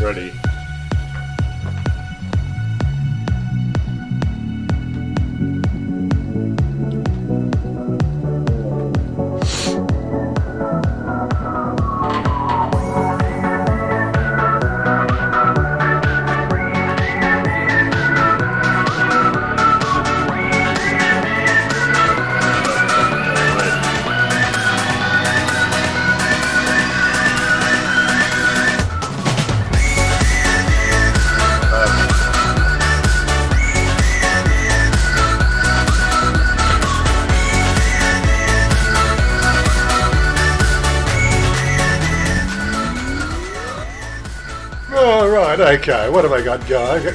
Ready. Okay, what have I got going?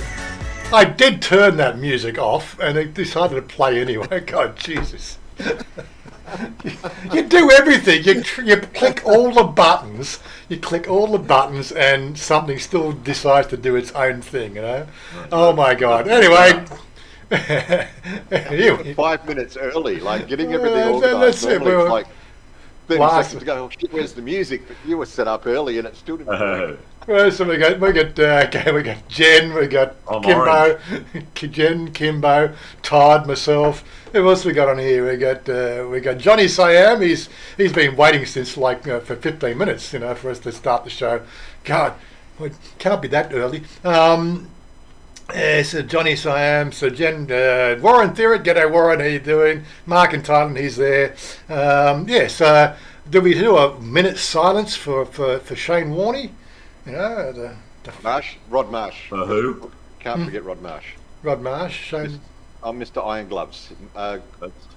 I did turn that music off and it decided to play anyway. God, Jesus. You do everything. You click all the buttons. You click all the buttons and something still decides to do its own thing, you know? Oh my God. Anyway. 5 minutes early, like getting everything organised. Normally it's like 30 seconds to go, oh shit, where's the music? But you were set up early and it still didn't work. Well, so we got Jen, we got Kimbo, Jen, Kimbo, Todd, myself. Who else we got on here? We got Johnny Siam. He's been waiting since for 15 minutes, you know, for us to start the show. God, it can't be that early. So Johnny Siam, so Jen, Warren Theriot, g'day Warren, how you doing? Mark in Thailand, he's there. So do we do a minute's silence for Shane Warney? You know, Rod Marsh. Who? Can't forget Rod Marsh. Rod Marsh, Shane. I'm Mr. Iron Gloves.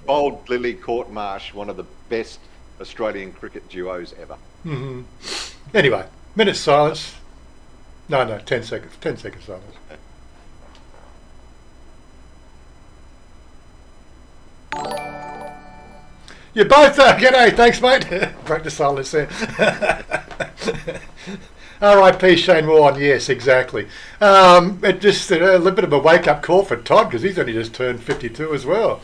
Bold Lily Court Marsh, one of the best Australian cricket duos ever. Mm-hmm. Anyway, minute's silence. No, 10 seconds. 10 seconds silence. You both g'day, thanks mate. Break the silence there. R.I.P. Shane Warne, yes, exactly. It just a little bit of a wake-up call for Todd because he's only just turned 52 as well.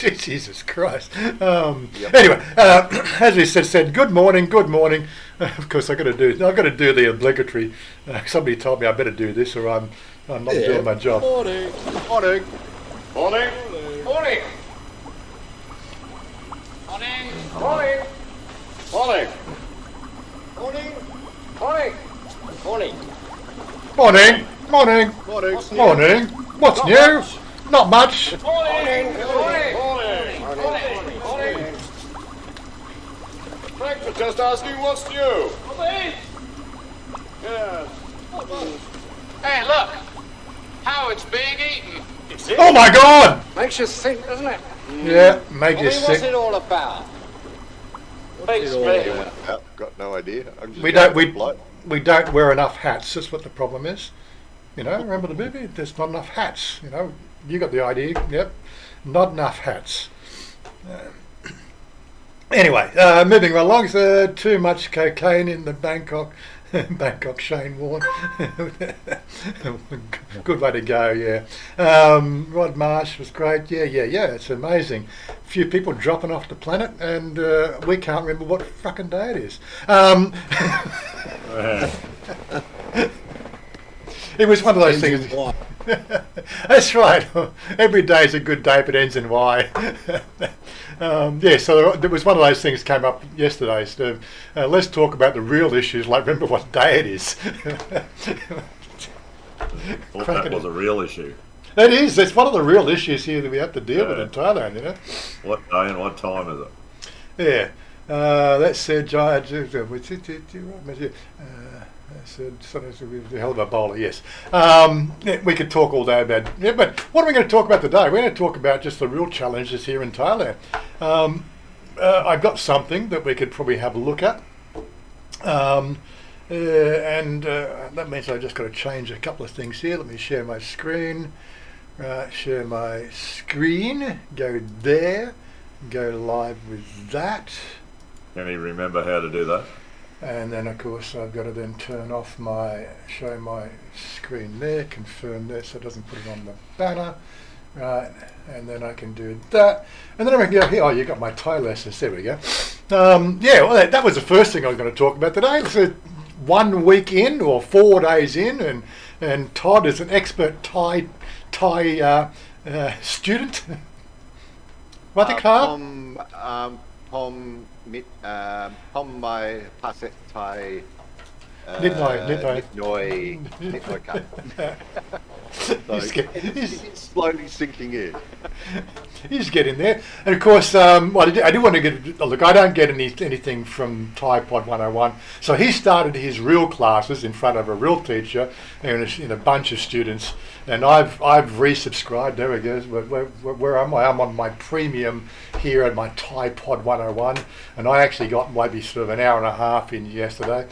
Jesus Christ. Anyway, as we said, good morning. Of course, I've got to do the obligatory. Somebody told me I better do this, or I'm not doing my job. Morning. Morning. Morning. Morning. Morning. Morning. Morning. Morning. Morning. Morning. Morning. Morning. What's new? Not much. Morning. Frank was just asking what's new. Yes. Hey, look! How it's being eaten. Oh my God! Makes you think, doesn't it? Yeah, make you What's sick. it all about? Makes me. Got no idea. We don't wear enough hats. That's what the problem is. You know, remember the movie? There's not enough hats. You know, you got the idea. Yep, not enough hats. Anyway, moving along. Too much cocaine in the Bangkok Shane Warne. Good way to go, yeah. Rod Marsh was great. Yeah. It's amazing. Few people dropping off the planet, and we can't remember what fucking day it is. It was one of those things. That's right. Every day is a good day if it ends in Y. So there was one of those things came up yesterday. So, let's talk about the real issues, like remember what day it is. Well, that was a real issue. It is. It's one of the real issues here that we have to deal with in Thailand, you know. What day and what time is it? Yeah. That's Giant. The hell of a bowler, yes. We could talk all day about it. Yeah, but what are we going to talk about today? We're going to talk about just the real challenges here in Thailand. I've got something that we could probably have a look at. That means I've just got to change a couple of things here. Let me share my screen. Share my screen. Go there. Go live with that. Can you remember how to do that? And then of course I've got to then turn off show my screen there, confirm there so it doesn't put it on the banner. Right, and then I can do that. And then I can go here, oh, you got my Thai lessons, there we go. Well that was the first thing I was going to talk about today. So 1 week in or 4 days in, and Todd is an expert Thai student. What the car? Pom my passet Thai. นิดหน่อย ครับ So it's slowly sinking in. He's getting there. And of course, I do want to get, look, I don't get anything from Thai Pod 101. So he started his real classes in front of a real teacher and a bunch of students. And I've resubscribed. There we go. Where am I? I'm on my premium here at my Thai Pod 101. And I actually got maybe sort of an hour and a half in yesterday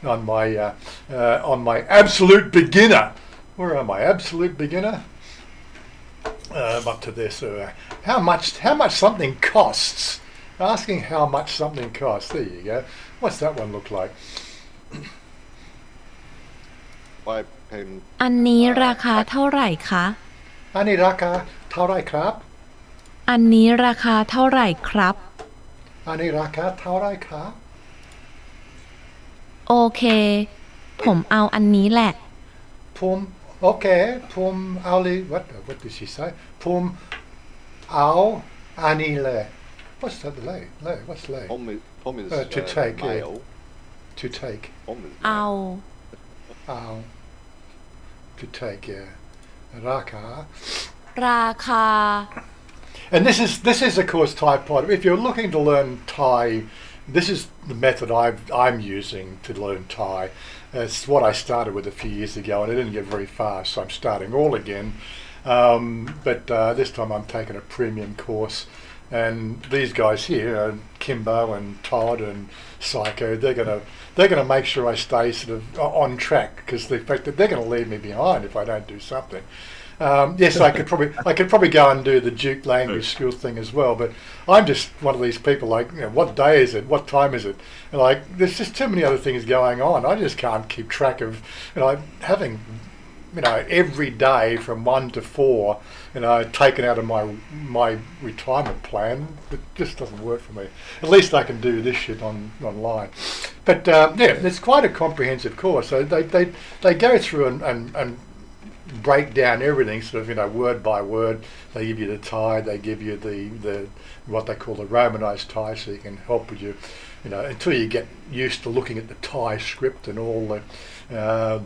on my absolute beginner. Where am I? Absolute beginner. Up to this. How much something costs? Asking how much something costs. There you go. What's that one look like? อันนี้ราคาเท่าไหร่คะ อันนี้ราคาเท่าไหร่ครับ อันนี้ราคาเท่าไหร่ครับ อันนี้ราคาเท่าไหร่ครับ โอเค ผมเอาอันนี้แหละ ผมโอเคผมเอาเลย what did she say ผมเอาอันนี้เลย what's that เลย what's เลย Pom is to take male. to take Pom is เอา male. เอา to take yeah ราคา ราคา And this is of course Thai pod. If you're looking to learn Thai, this is the method I'm using to learn Thai. It's what I started with a few years ago, and I didn't get very far, so I'm starting all again. But this time I'm taking a premium course, and these guys here, Kimbo and Todd and Psycho, they're gonna make sure I stay sort of on track, because the fact that they're gonna leave me behind if I don't do something. Yes, I could probably go and do the Duke language school thing as well, but I'm just one of these people like, what day is it? What time is it? And like, there's just too many other things going on. I just can't keep track of, having, every day from 1 to 4, taken out of my retirement plan. It just doesn't work for me. At least I can do this shit online. But it's quite a comprehensive course. So they go through and break down everything sort of word by word. They give you the Thai, they give you the what they call the Romanized Thai, so you can help with until you get used to looking at the Thai script and all the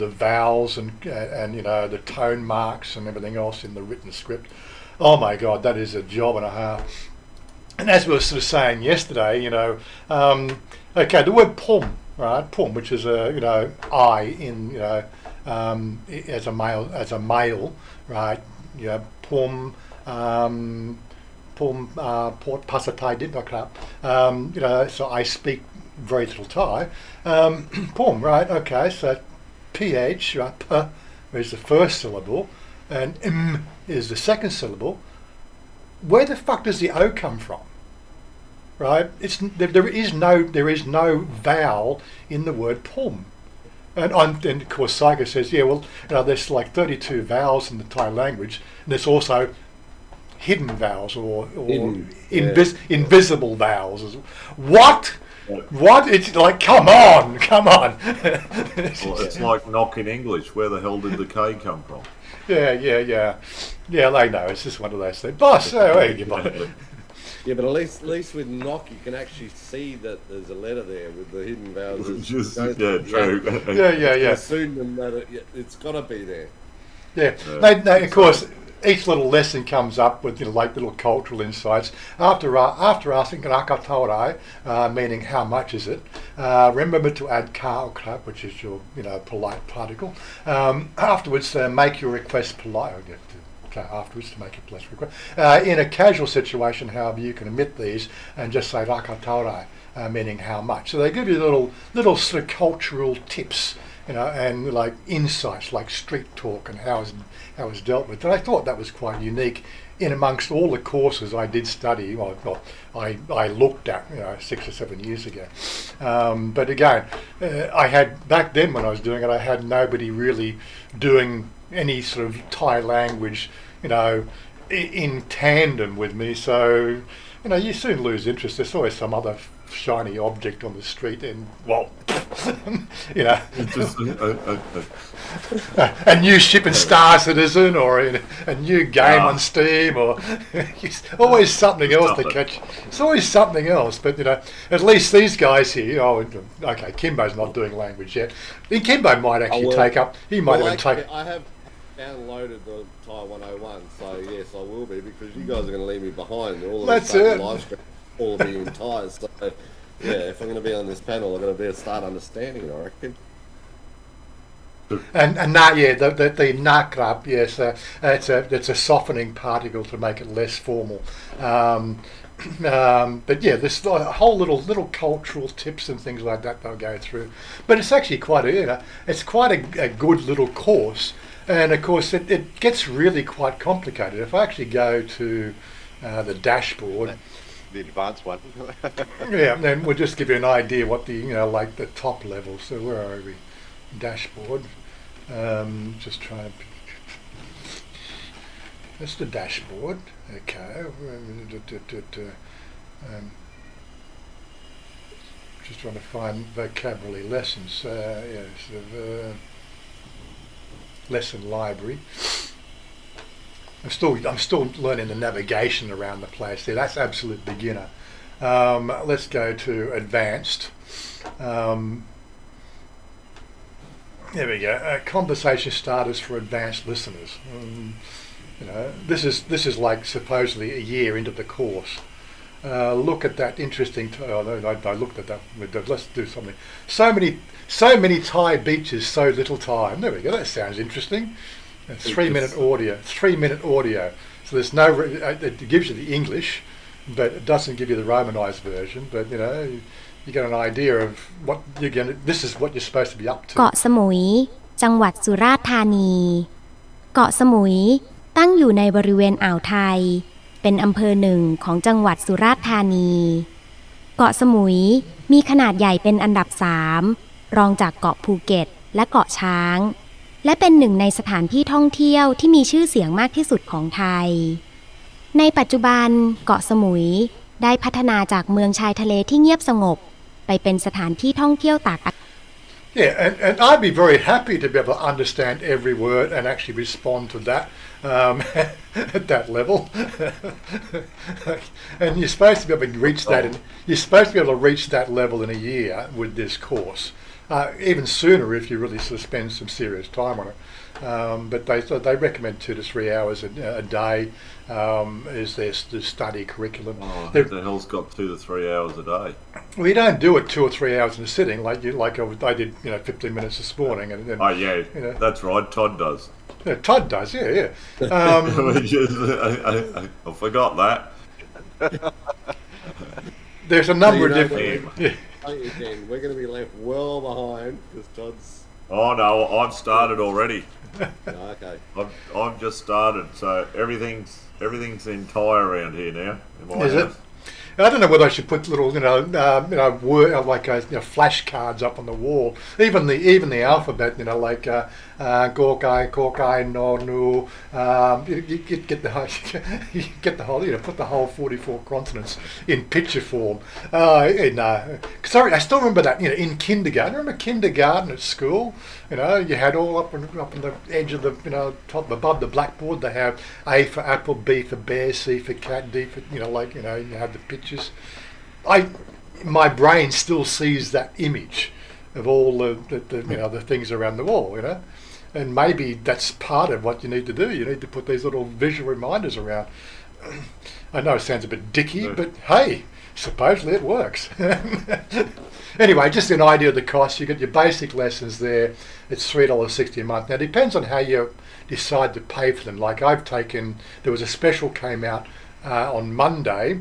vowels and the tone marks and everything else in the written script. Oh my God, that is a job and a half. And as we were sort of saying yesterday, okay, the word pom, right? Pom, which is I in as a male, right? Pom port Pasatai did not clap. So I speak very little Thai. Pom, right? Okay, so PH, right? P is the first syllable, and M is the second syllable. Where the fuck does the O come from? Right? There is no vowel in the word pom. And of course Saiga says, yeah, well, there's like 32 vowels in the Thai language, and there's also hidden vowels or invisible vowels. What? What? It's like, come on. Well, it's like knock in English. Where the hell did the K come from? Yeah, they know. It's just one of those things. Boss, hey, you Yeah, but at least with knock, you can actually see that there's a letter there with the hidden vowels. True. Yeah. Assume that it's got to be there. Yeah. They, of course, each little lesson comes up with like little cultural insights. After asking rakataurai, meaning how much is it, remember to add ka or krap, which is your polite particle. Afterwards, make your request polite. Afterwards to make a plus request. In a casual situation, however, you can omit these and just say rakataurai, meaning how much. So they give you little sort of cultural tips, and like insights, like street talk and how it's dealt with. And I thought that was quite unique in amongst all the courses I did study. I looked at 6 or 7 years ago. But again, I had back then when I was doing it, I had nobody really doing any sort of Thai language, in tandem with me. So, you soon lose interest. There's always some other shiny object on the street, and well, you know, Just, a new ship in Star Citizen or a new game on Steam or it's always something else to catch. It's always something else, but you know, at least these guys here. Oh, okay, Kimbo's not doing language yet. I think Kimbo might actually take up. He might even take. I have downloaded the Thai 101, so yes, I will be because you guys are going to leave me behind. All of That's it. Live stream, all of me in Thai. So yeah, if I'm going to be on this panel, I'm going to start understanding it, I reckon. And that, yeah, the nakrab, yes, it's a softening particle to make it less formal. But yeah, there's a whole little cultural tips and things like that they'll go through. But it's actually quite a good little course. And of course, it gets really quite complicated. If I actually go to the dashboard, the advanced one. yeah, and then we'll just give you an idea what like the top level. So where are we? Dashboard. Just try and. That's the dashboard. Okay. Just trying to find vocabulary lessons. Lesson library. I'm still learning the navigation around the place there. That's absolute beginner. Let's go to advanced. There we go. Conversation starters for advanced listeners. This is like supposedly a year into the course. Look at that interesting. I looked at that. Let's do something. So many Thai beaches, so little time. There we go. That sounds interesting. 3-minute audio. 3-minute audio. So there's no. It gives you the English, but it doesn't give you the Romanized version. But you get an idea of what you're going to. This is what you're supposed to be up to. เกาะสมุยจังหวัดสุราษฎร์ธานี เกาะสมุยตั้งอยู่ในบริเวณอ่าวไทยเป็นอำเภอหนึ่งของจังหวัดสุราษฎร์ธานี เกาะสมุยมีขนาดใหญ่เป็นอันดับ 3 รองจากเกาะภูเก็ตและเกาะช้างและเป็นหนึ่งในสถานที่ท่องเที่ยวที่มีชื่อเสียงมากที่สุดของไทยในปัจจุบันเกาะสมุยได้พัฒนาจากเมืองชายทะเลที่เงียบสงบไปเป็นสถานที่ท่องเที่ยวตากอากาศ Yeah, and I'd be very happy to be able to understand every word and actually respond to that at that level. And you're supposed to be able to reach that. You're supposed to be able to reach that level in a year with this course. Even sooner if you really sort of spend some serious time on it. But they recommend 2 to 3 hours a day is their study curriculum. Oh, who the hell's got 2 to 3 hours a day? Well, you don't do it 2 or 3 hours in a sitting like I did 15 minutes this morning. And Oh yeah, that's right. Todd does. Yeah, Todd does, yeah. I forgot that. There's a number of different. Yeah. We're going to be left well behind because Todd's. Oh no, I've started already. Okay. I've just started, so everything's in Thai around here now. Is it? I don't know whether I should put little, word like flashcards up on the wall. Even the alphabet, like Gorkai, no, nu. You get the whole, put the whole 44 consonants in picture form. Sorry, I still remember that. In kindergarten. Remember kindergarten at school? You had all up on the edge of the, top above the blackboard. They have A for apple, B for bear, C for cat, D for, you have the pictures. My brain still sees that image of all the things around the wall, and maybe that's part of what you need to do. You need to put these little visual reminders around. I know it sounds a bit dicky, but hey, supposedly it works. Anyway, just an idea of the cost. You get your basic lessons there. It's $3.60 a month. Now, it depends on how you decide to pay for them. Like there was a special came out on Monday,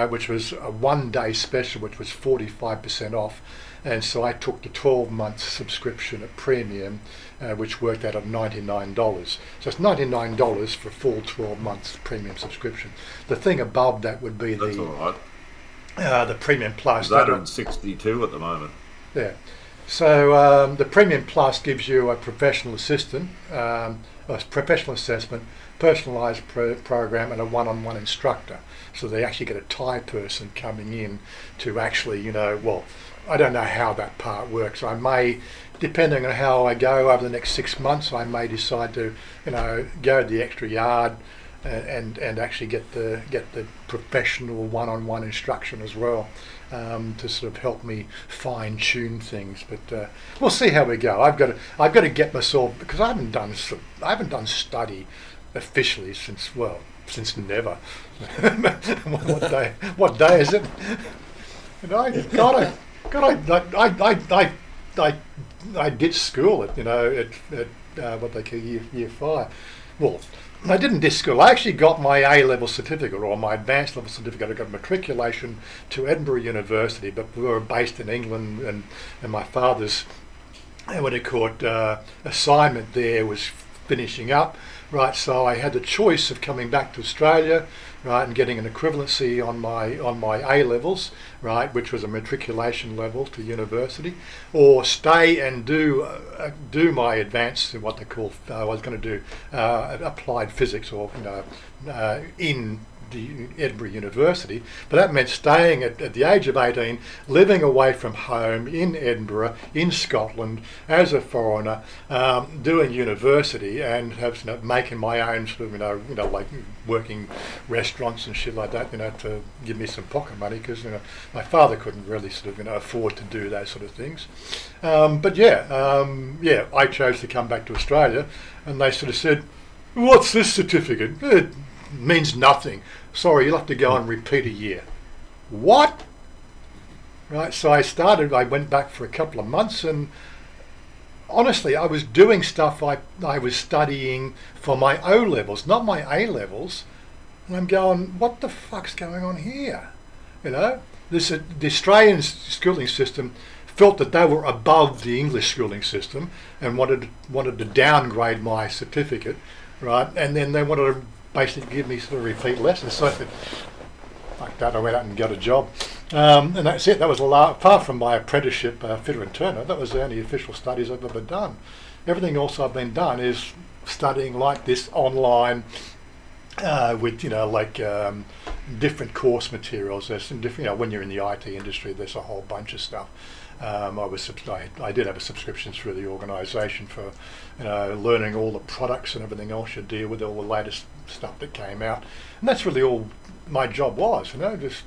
which was a 1-day special, which was 45% off. And so I took the 12-month subscription at premium, which worked out at $99. So it's $99 for a full 12 months premium subscription. The thing above that would be That's all right. The premium plus. It's $162 at the moment. Yeah. So the Premium Plus gives you a professional assistant, a professional assessment, personalised program, and a one-on-one instructor. So they actually get a Thai person coming in to actually, I don't know how that part works. I may, depending on how I go over the next 6 months, I may decide to, go the extra yard and actually get the professional one-on-one instruction as well, to sort of help me fine-tune things. But we'll see how we go. I've got to get myself, because I haven't done study officially since never. What day is it? I did school at what they call year 5. Well, I didn't ditch school. I actually got my A-level certificate, or my advanced level certificate. I got matriculation to Edinburgh University, but we were based in England, and my father's assignment there was finishing up, right? So I had the choice of coming back to Australia, right, and getting an equivalency on my A levels, right, which was a matriculation level to university, or stay and do my advanced, what they call, I was going to do applied physics, or in the Edinburgh University, but that meant staying at the age of 18, living away from home in Edinburgh, in Scotland, as a foreigner, doing university, and making my own sort of, like working restaurants and shit like that, to give me some pocket money, because my father couldn't really sort of afford to do those sort of things. But I chose to come back to Australia, and they sort of said, "What's this certificate? It means nothing. Sorry, you'll have to go and repeat a year." What? Right, so I went back for a couple of months, and honestly, I was doing stuff I was studying for my O levels, not my A levels. And I'm going, what the fuck's going on here? The Australian schooling system felt that they were above the English schooling system and wanted to downgrade my certificate, right? And then they wanted to basically give me sort of repeat lessons. So I said, fuck that, I went out and got a job. And that's it. That was apart from my apprenticeship, fitter and turner, that was the only official studies I've ever done. Everything else I've been done is studying like this online, with different course materials. There's some different, when you're in the IT industry, there's a whole bunch of stuff. I did have a subscription through the organisation for learning all the products and everything else you deal with, all the latest stuff that came out, and that's really all my job was. Just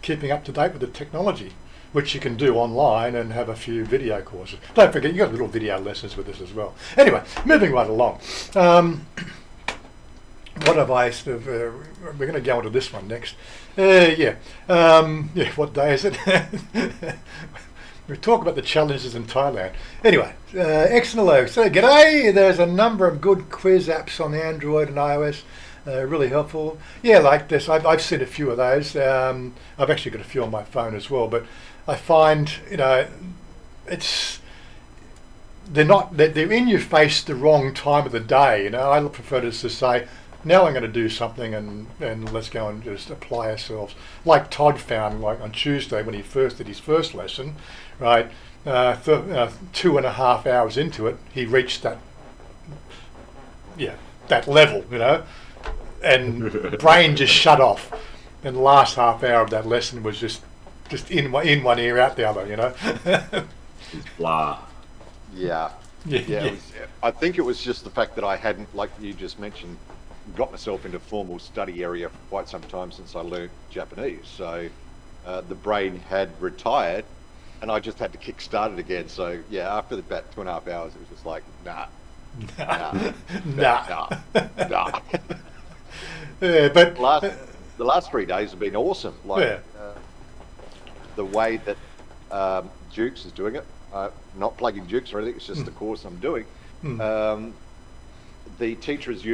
keeping up to date with the technology, which you can do online and have a few video courses. Don't forget, you got little video lessons with this as well. Anyway, moving right along. What have I sort of? We're going to go into this one next. What day is it? We talk about the challenges in Thailand. Anyway, XNLO. So, g'day. There's a number of good quiz apps on Android and iOS. Really helpful. Yeah, like this. I've seen a few of those. I've actually got a few on my phone as well. But I find, they're in your face the wrong time of the day. I prefer to say, now I'm going to do something and let's go and just apply ourselves. Like Todd found, like on Tuesday when he first did his first lesson, right? 2.5 hours into it, he reached that level, and brain just shut off. And the last half hour of that lesson was just in one ear, out the other, Blah. Yeah. I think it was just the fact that I hadn't, like you just mentioned, got myself into formal study area for quite some time since I learned Japanese. So the brain had retired, and I just had to kick-start it again. So yeah, after about 2.5 hours, it was just like, nah. Yeah, but the last 3 days have been awesome. The way that Jukes is doing it, not plugging Jukes or anything, it's just the course I'm doing. The teacher is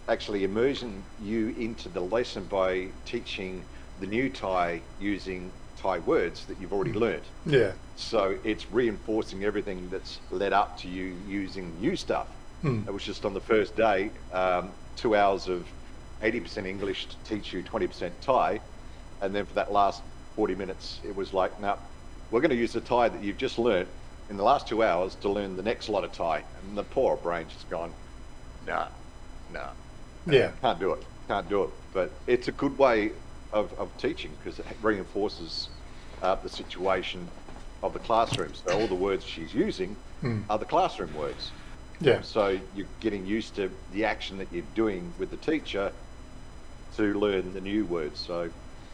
actually immersing you into the lesson by teaching the new Thai using Thai words that you've already learnt. Yeah. So it's reinforcing everything that's led up to you using new stuff. It was just on the first day, 2 hours of 80% English to teach you 20% Thai, and then for that last 40 minutes, it was like, no, we're going to use the Thai that you've just learnt in the last 2 hours to learn the next lot of Thai. And the poor brain's just gone, nah, Yeah. can't do it. But it's a good way of teaching because it reinforces the situation of the classroom. So all the words she's using are the classroom words. Yeah. So you're getting used to the action that you're doing with the teacher to learn the new words. So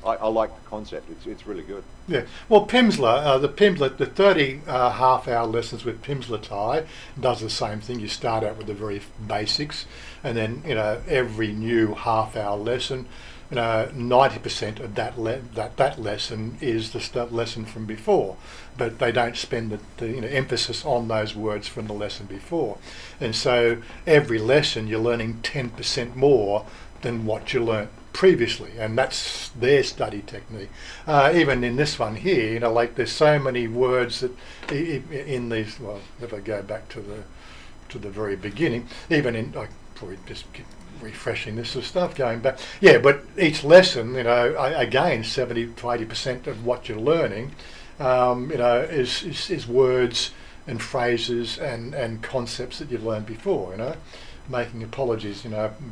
I like the concept. It's really good. Yeah. Well, Pimsleur, the 30 half-hour lessons with Pimsleur Thai does the same thing. You start out with the very basics, and then every new half-hour lesson, 90% of that lesson is the lesson from before, but they don't spend the emphasis on those words from the lesson before, and so every lesson you're learning 10% more than what you learnt previously, and that's their study technique. Even in this one here, like there's so many words that in these. Well, if I go back to the very beginning, even in I probably just keep refreshing this sort of stuff going back. Yeah, but each lesson, again, 70 to 80% of what you're learning, is words and phrases and concepts that you've learned before. Making apologies,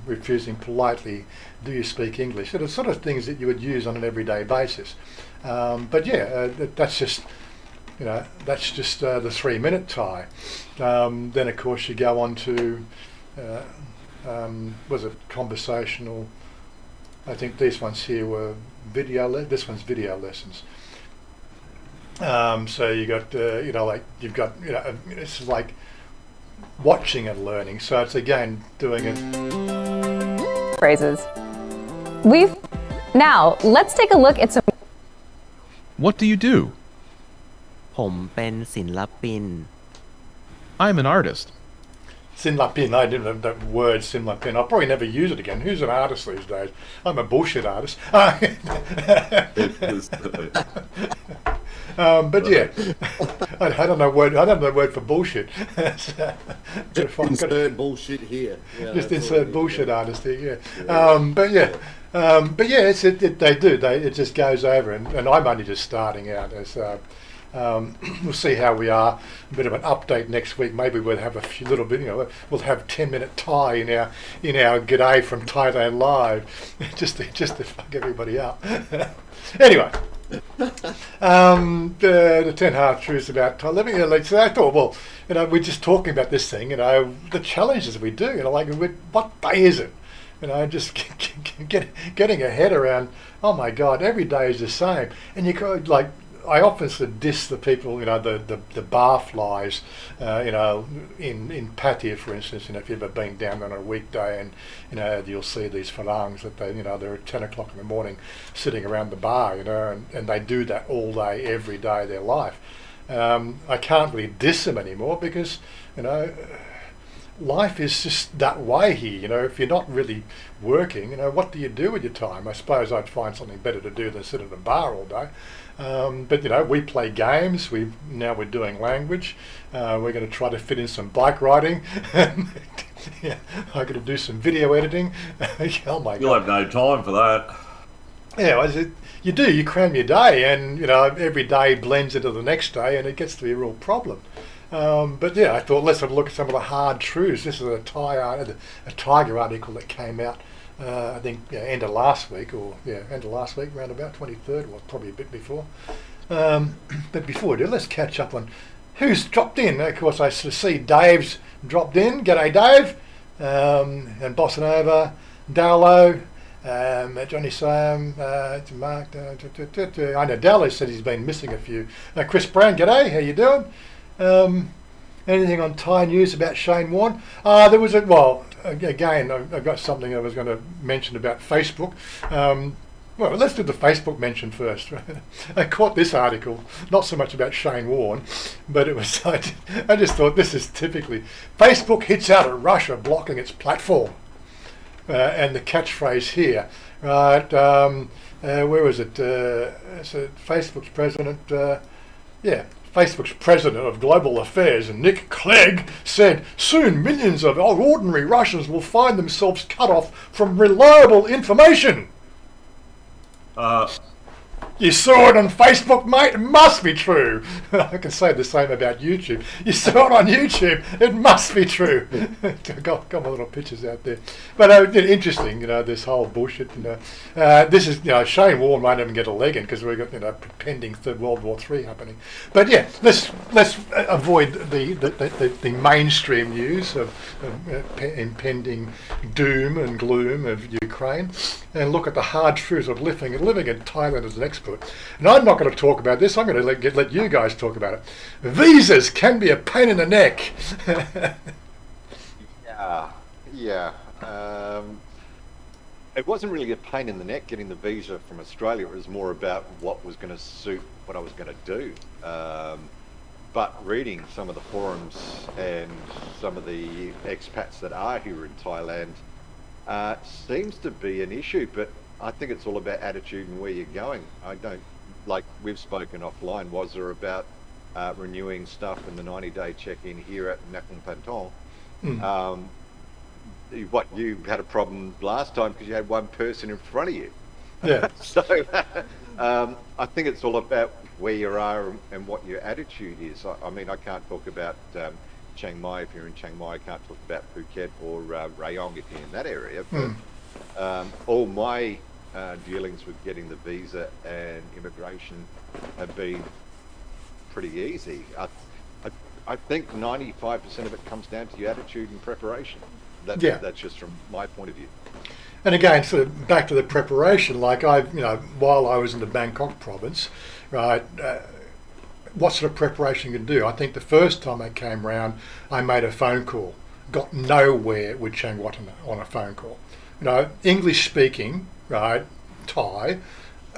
refusing politely, do you speak English? They're the sort of things that you would use on an everyday basis. But yeah, that's just the 3-minute Thai. Then of course you go on to, was it conversational? I think these ones here were this one's video lessons. So you got, you've got, it's like watching and learning. So it's again doing it. Phrases. Now, let's take a look at some. What do you do? ผมเป็นศิลปิน I'm an artist. Sinlapin, I didn't have that word Sinlapin. I'll probably never use it again. Who's an artist these days? I'm a bullshit artist. But yeah, I don't know word for bullshit. Insert bullshit here. Yeah, just insert bullshit artist here. Yeah. But yeah, it just goes over, and I'm only just starting out as. We'll see how we are. A bit of an update next week. Maybe we'll have a few little bit. We'll have 10-minute Thai in our G'day from Thailand live, just to fuck everybody up. Anyway, the 10 hard truths about Thai living. So I thought, well, we're just talking about this thing. The challenges we do. What day is it? Just getting a head around. Oh my God, every day is the same, and you could I often sort of diss the people, the bar flies, in Pattaya, for instance. If you've ever been down on a weekday, and you'll see these farangs that they're at 10 o'clock in the morning, sitting around the bar, and they do that all day, every day of their life. I can't really diss them anymore because, life is just that way here. If you're not really working, what do you do with your time? I suppose I'd find something better to do than sit at a bar all day. But we play games. We're doing language. We're going to try to fit in some bike riding. Yeah, I'm going to do some video editing. Oh my God! You'll have no time for that. Yeah, you do. You cram your day, and every day blends into the next day, and it gets to be a real problem. But yeah, I thought let's have a look at some of the hard truths. This is a Tiger article that came out. I think end of last week, around about 23rd, or probably a bit before. But before we do, let's catch up on who's dropped in. Of course, I see Dave's dropped in. G'day, Dave. And Bossa Nova, Darlow, Johnny Sam, Mark. I know Darlow said he's been missing a few. Chris Brown, g'day. How you doing? Anything on Thai news about Shane Warne? There was again, I've got something I was going to mention about Facebook. Well, let's do the Facebook mention first. I caught this article, not so much about Shane Warne, but it was. I just thought this is typically Facebook hits out at Russia blocking its platform, and the catchphrase here, right? Where was it? So Facebook's president. Facebook's president of global affairs, Nick Clegg, said soon millions of ordinary Russians will find themselves cut off from reliable information. You saw it on Facebook, mate? It must be true. I can say the same about YouTube. You saw it on YouTube? It must be true. got my little pictures out there. But interesting, this whole bullshit. This is, Shane Warne won't even get a leg in because we've got, pending Third World War III happening. But yeah, let's avoid the mainstream news of impending doom and gloom of Ukraine, and look at the hard truths of living in Thailand as an expert. And I'm not going to talk about this. I'm going to let you guys talk about it. Visas can be a pain in the neck. Yeah. It wasn't really a pain in the neck getting the visa from Australia. It was more about what was going to suit what I was going to do. But reading some of the forums and some of the expats that are here in Thailand, seems to be an issue, but I think it's all about attitude and where you're going. I don't, like we've spoken offline, Wazza, about renewing stuff and the 90-day check-in here at Nakhon Phanom. You had a problem last time because you had one person in front of you. Yeah. So I think it's all about where you are and what your attitude is. I mean, I can't talk about Chiang Mai if you're in Chiang Mai. I can't talk about Phuket or Rayong if you're in that area. But all my dealings with getting the visa and immigration have been pretty easy. I think 95% of it comes down to your attitude and preparation. That's just from my point of view. And again, sort of back to the preparation, like while I was in the Bangkok province, right, what sort of preparation you can do? I think the first time I came round, I made a phone call, got nowhere with Changwatana on a phone call. English speaking, right, Thai,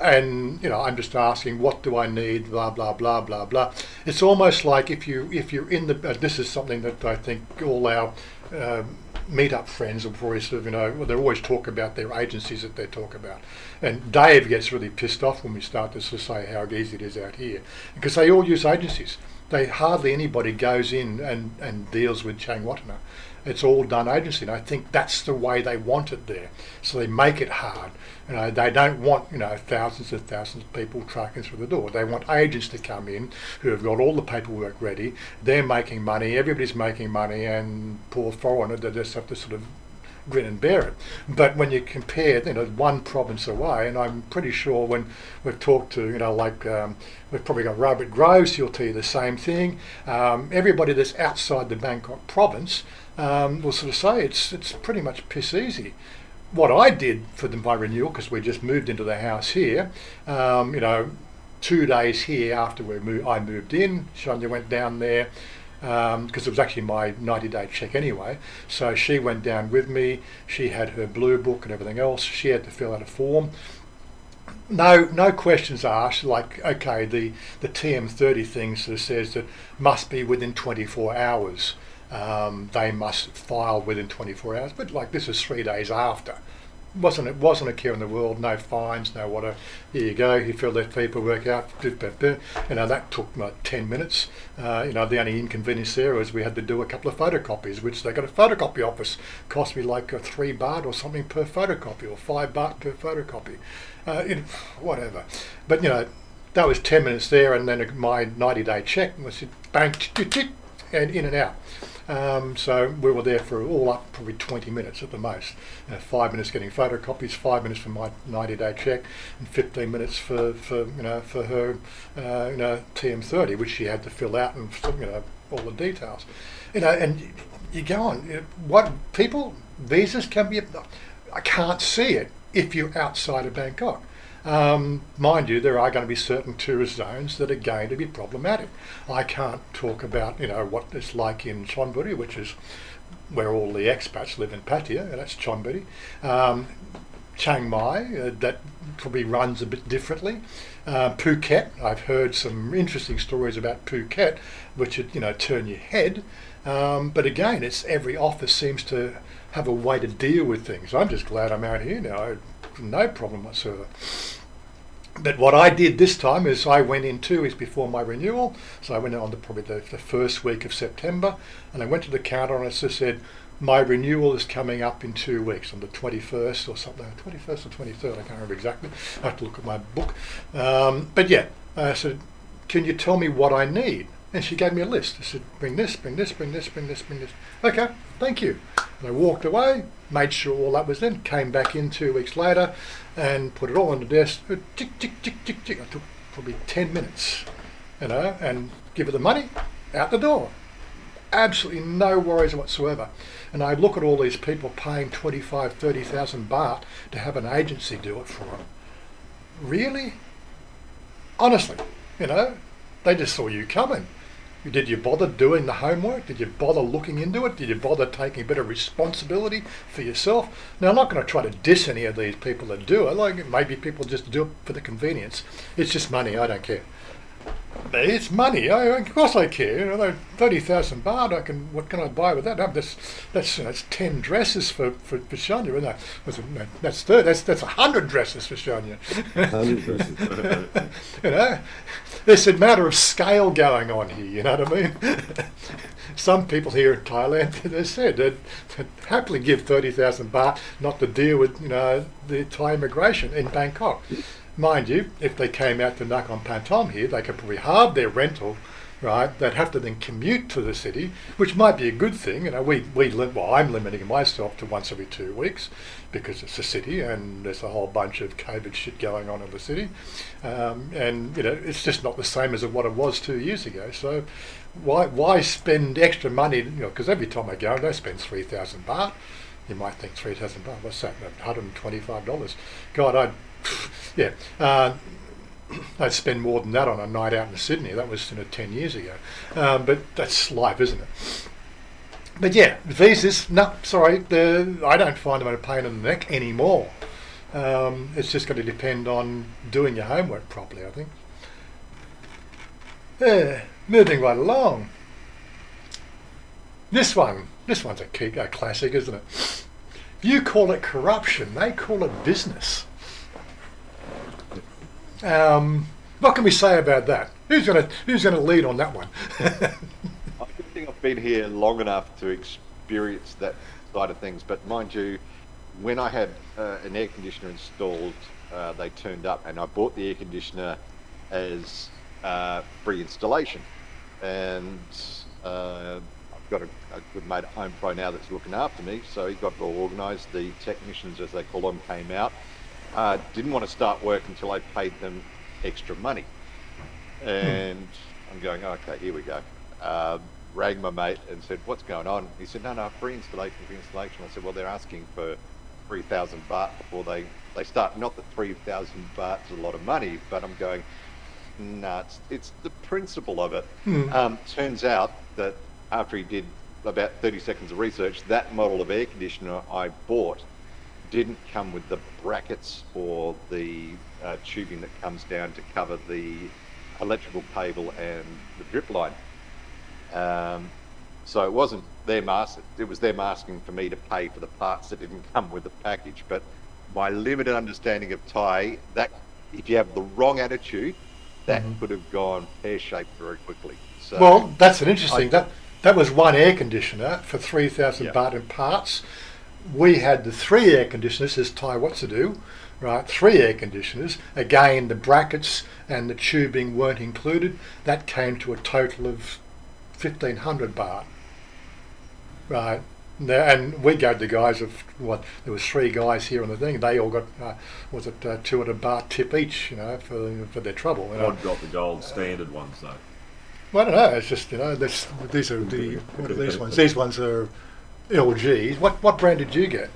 and I'm just asking, what do I need, blah blah blah blah blah. It's almost like if you're in the this is something that I think all our meet-up friends will probably sort of, they always talk about their agencies that they talk about. And Dave gets really pissed off when we start to sort of say how easy it is out here, because they all use agencies. Hardly anybody goes in and deals with Changwatana. It's all done agency, and I think that's the way they want it there. So they make it hard. They don't want thousands and thousands of people trucking through the door. They want agents to come in who have got all the paperwork ready. They're making money. Everybody's making money, and poor foreigner, they just have to sort of grin and bear it. But when you compare, one province away, and I'm pretty sure when we've talked to, we've probably got Robert Groves, he'll tell you the same thing. Everybody that's outside the Bangkok province will sort of say it's pretty much piss easy. What I did for my renewal, because we just moved into the house here, 2 days here after I moved in, Chanya went down there, because it was actually my 90-day check anyway. So she went down with me. She had her blue book and everything else. She had to fill out a form. No questions asked, like, okay, the TM30 thing sort of says that must be within 24 hours. They must file within 24 hours, but like this is 3 days after. It wasn't a care in the world, no fines, no whatever. Here you go, you fill that paperwork out. That took 10 minutes. The only inconvenience there was we had to do a couple of photocopies, which they got a photocopy office. Cost me like 3 baht or something per photocopy, or 5 baht per photocopy. Whatever. But that was 10 minutes there, and then my 90-day check was bang, and in and out. So we were there for all up probably 20 minutes at the most. 5 minutes getting photocopies, 5 minutes for my 90-day check, and 15 minutes for her TM30, which she had to fill out and all the details. And you go on. What people visas can be? I can't see it if you're outside of Bangkok. Mind you, there are going to be certain tourist zones that are going to be problematic. I can't talk about, what it's like in Chonburi, which is where all the expats live in Pattaya, and that's Chonburi. Chiang Mai, that probably runs a bit differently. Phuket, I've heard some interesting stories about Phuket, which would, turn your head. But again, it's every office seems to have a way to deal with things. I'm just glad I'm out here now. No problem whatsoever. But what I did this time is I went in 2 weeks before my renewal, so I went on to probably the first week of September, and I went to the counter and I just said, My renewal is coming up in 2 weeks on the 21st or something, 21st or 23rd, I can't remember exactly. I have to look at my book. But yeah, I said, can you tell me what I need? And she gave me a list. I said, bring this, bring this, bring this, bring this, bring this. Okay, thank you. And I walked away, made sure all that was in, came back in 2 weeks later and put it all on the desk. Tick, tick, tick, tick, tick. I took probably 10 minutes, and give her the money, out the door. Absolutely no worries whatsoever. And I look at all these people paying 25, 30,000 baht to have an agency do it for them. Really? Honestly, they just saw you coming. Did you bother doing the homework? Did you bother looking into it? Did you bother taking a bit of responsibility for yourself? Now, I'm not going to try to diss any of these people that do it. Like, maybe people just do it for the convenience. It's just money. I don't care. It's money. Of course I care. 30,000 baht. What can I buy with that? That's 10 dresses for Chanya. No, that's 100 dresses for Chanya. 100 dresses. There's a matter of scale going on here. You know what I mean? Some people here in Thailand, they said they'd happily give 30,000 baht not to deal with the Thai immigration in Bangkok. Mind you, if they came out to Nakhon Pathom here, they could probably halve their rental, right? They'd have to then commute to the city, which might be a good thing. I'm limiting myself to once every 2 weeks because it's a city and there's a whole bunch of COVID shit going on in the city. And it's just not the same as what it was 2 years ago. So why spend extra money? Because every time I go, they spend 3,000 baht. You might think 3,000 baht, what's that? $125. God, I'd spend more than that on a night out in Sydney. That was 10 years ago. But that's life, isn't it? But yeah, visas, no, sorry, I don't find them a pain in the neck anymore. It's just going to depend on doing your homework properly, I think. Moving right along. This one's a classic, isn't it? You call it corruption, they call it business. What can we say about that? Who's gonna lead on that one? I think I've been here long enough to experience that side of things, but mind you, when I had an air conditioner installed, they turned up and I bought the air conditioner as free installation. And I've got a good mate at Home Pro now that's looking after me, so he got it all organised. The technicians, as they call them, came out. Didn't want to start work until I paid them extra money. And I'm going, okay, here we go. Rang my mate and said, what's going on? He said, no, free installation. I said, well, they're asking for 3,000 baht before they start. Not that 3,000 baht is a lot of money, but I'm going, no, it's the principle of it. Turns out that after he did about 30 seconds of research, that model of air conditioner I bought didn't come with the brackets or the tubing that comes down to cover the electrical cable and the drip line. So it wasn't them asking, it was them asking for me to pay for the parts that didn't come with the package. But my limited understanding of Thai, that if you have the wrong attitude, that could have gone pear-shaped very quickly. So well, that's an interesting, that was one air conditioner for 3,000 baht in parts. We had the 3 air conditioners, as Thai Wazza do, right? 3 air conditioners. Again, the brackets and the tubing weren't included. That came to a total of 1,500 baht, right? And we gave the guys there was 3 guys here on the thing. They all got 200 baht tip each, for their trouble. One got the gold standard ones though. Well, I don't know. It's just these are what are these ones? These ones are LGs. What brand did you get?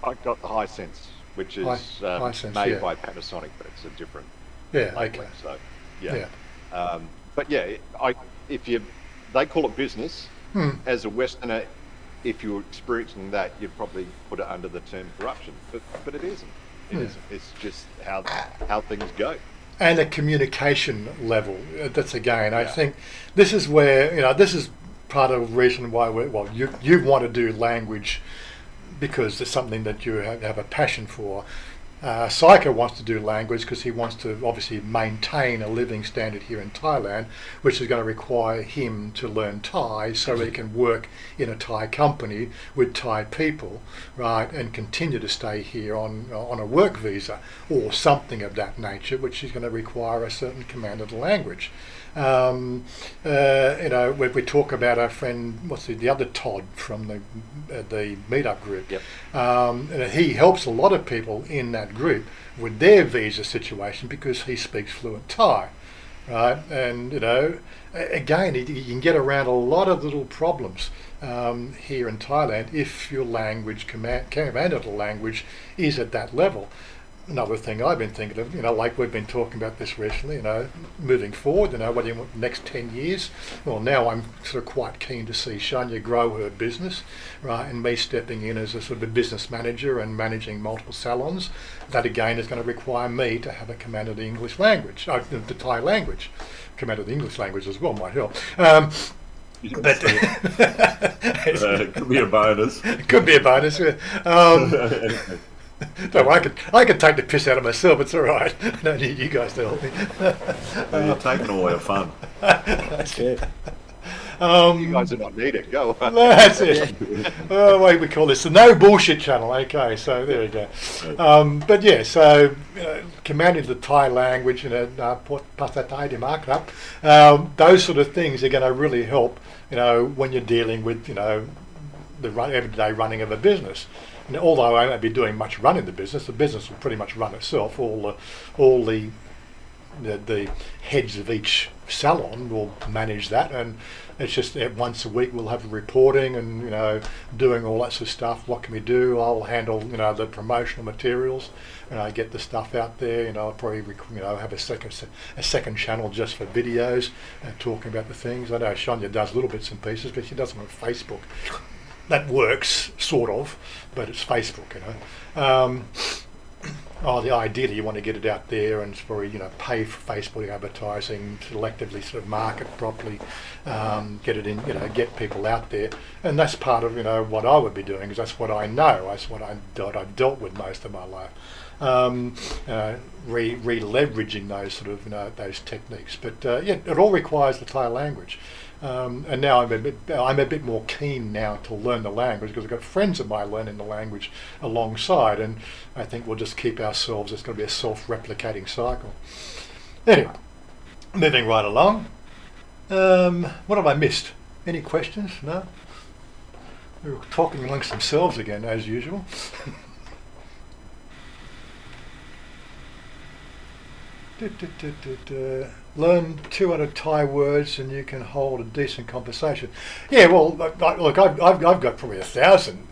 I got the Hisense, which is Hisense, made by Panasonic, but it's a different okay. So but yeah, they call it business. As a Westerner, if you're experiencing that, you'd probably put it under the term corruption, but it isn't. It isn't. It's just how things go. And a communication level. That's again, I think this is where this is part of the reason why you want to do language, because it's something that you have a passion for. Psycho wants to do language because he wants to obviously maintain a living standard here in Thailand, which is going to require him to learn Thai so he can work in a Thai company with Thai people, right, and continue to stay here on a work visa or something of that nature, which is going to require a certain command of the language. When we talk about our friend, the other Todd from the meetup group, Yep. And he helps a lot of people in that group with their visa situation because he speaks fluent Thai, right? And again, you can get around a lot of little problems here in Thailand if your language command of the language is at that level. Another thing I've been thinking of, like we've been talking about this recently, moving forward, what do you want next 10 years? Well, now I'm sort of quite keen to see Chanya grow her business, right, and me stepping in as a sort of a business manager and managing multiple salons. That again is going to require me to have a command of the English language, the Thai language. Command of the English language as well might help. But it could be a bonus. It could be a bonus. So I can take the piss out of myself. It's all right. I don't need you guys to help me. You're taking all our fun. That's it. You guys are not needed. Go on. That's it. We call this the no bullshit channel. Okay, so there we go. But yeah, so commanding the Thai language and Pasar Thai Dimakrap, those sort of things are going to really help. When you're dealing with the everyday running of a business. And although I won't be doing much running the business will pretty much run itself. All the heads of each salon will manage that, and it's just once a week we'll have reporting and doing all that sort of stuff. What can we do? I'll handle the promotional materials, and I get the stuff out there. I'll probably have a second channel just for videos and talking about the things. I know Chanya does little bits and pieces, but she does them on Facebook. That works, sort of, but it's Facebook, ideally you want to get it out there and probably, pay for Facebook advertising, selectively sort of market properly, get it in, get people out there. And that's part of, what I would be doing, because that's what I know, that's what I've dealt with most of my life. Re-leveraging those sort of, those techniques. But it all requires the Thai language. And now I'm a bit more keen now to learn the language because I've got friends of mine learning the language alongside, and I think we'll just keep ourselves. It's going to be a self-replicating cycle. Anyway, moving right along. What have I missed? Any questions? No? We're talking amongst themselves again, as usual. Learn 200 Thai words and you can hold a decent conversation. Yeah, well, look, I've got probably 1,000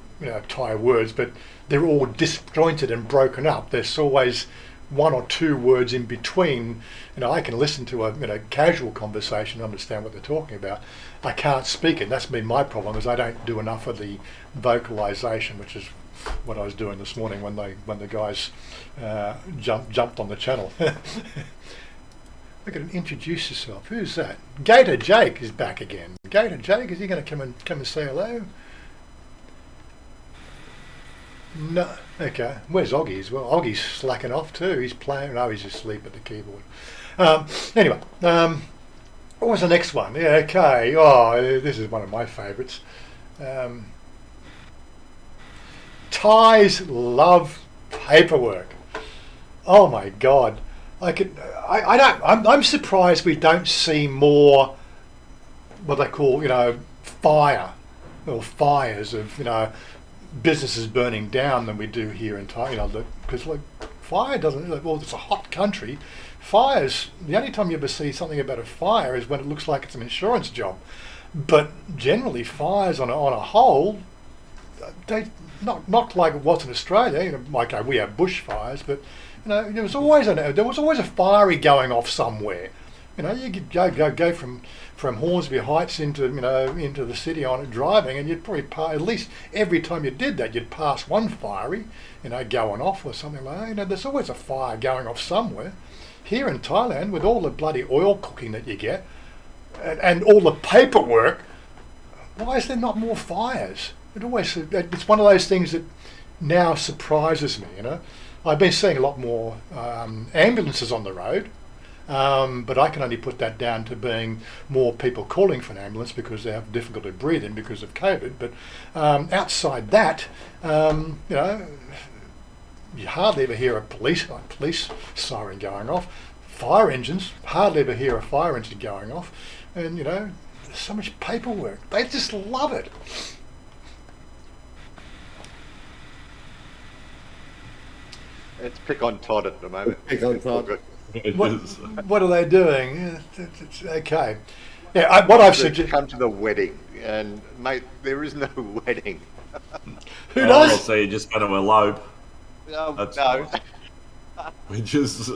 Thai words, but they're all disjointed and broken up. There's always one or two words in between. I can listen to a casual conversation and understand what they're talking about. I can't speak it. That's been my problem, is I don't do enough of the vocalization, which is what I was doing this morning when the guys jumped on the channel. Look at him introduce yourself. Who's that? Gator Jake is back again. Gator Jake, is he going to come and say hello? No. Okay. Where's Oggy as well? Oggy's slacking off too. He's playing. No, he's asleep at the keyboard. Anyway, what was the next one? Yeah. Okay. Oh, this is one of my favourites. Thais love paperwork. Oh my God. I'm surprised we don't see more what they call, fires of, businesses burning down than we do here in Thailand. Because fire doesn't, well, it's a hot country. Fires, the only time you ever see something about a fire is when it looks like it's an insurance job. But generally fires on a whole, they not like it was in Australia. Like we have bushfires, but there was always a fiery going off somewhere. You could go from Hornsby Heights into the city on it driving, and you'd probably at least every time you did that, you'd pass one fiery, going off or something like that. There's always a fire going off somewhere. Here in Thailand, with all the bloody oil cooking that you get, and all the paperwork, why is there not more fires? It's one of those things that now surprises me. I've been seeing a lot more ambulances on the road, but I can only put that down to being more people calling for an ambulance because they have difficulty breathing because of COVID. But outside that, you know, you hardly ever hear a police siren going off. Fire engines, hardly ever hear a fire engine going off. And, you know, there's so much paperwork. They just love it. Let's pick on Todd at the moment. Pick on Todd. What are they doing? It's okay. Yeah, what I've suggested. Come to the wedding, and mate, there is no wedding. Who does? So you're just going to elope. No. We just.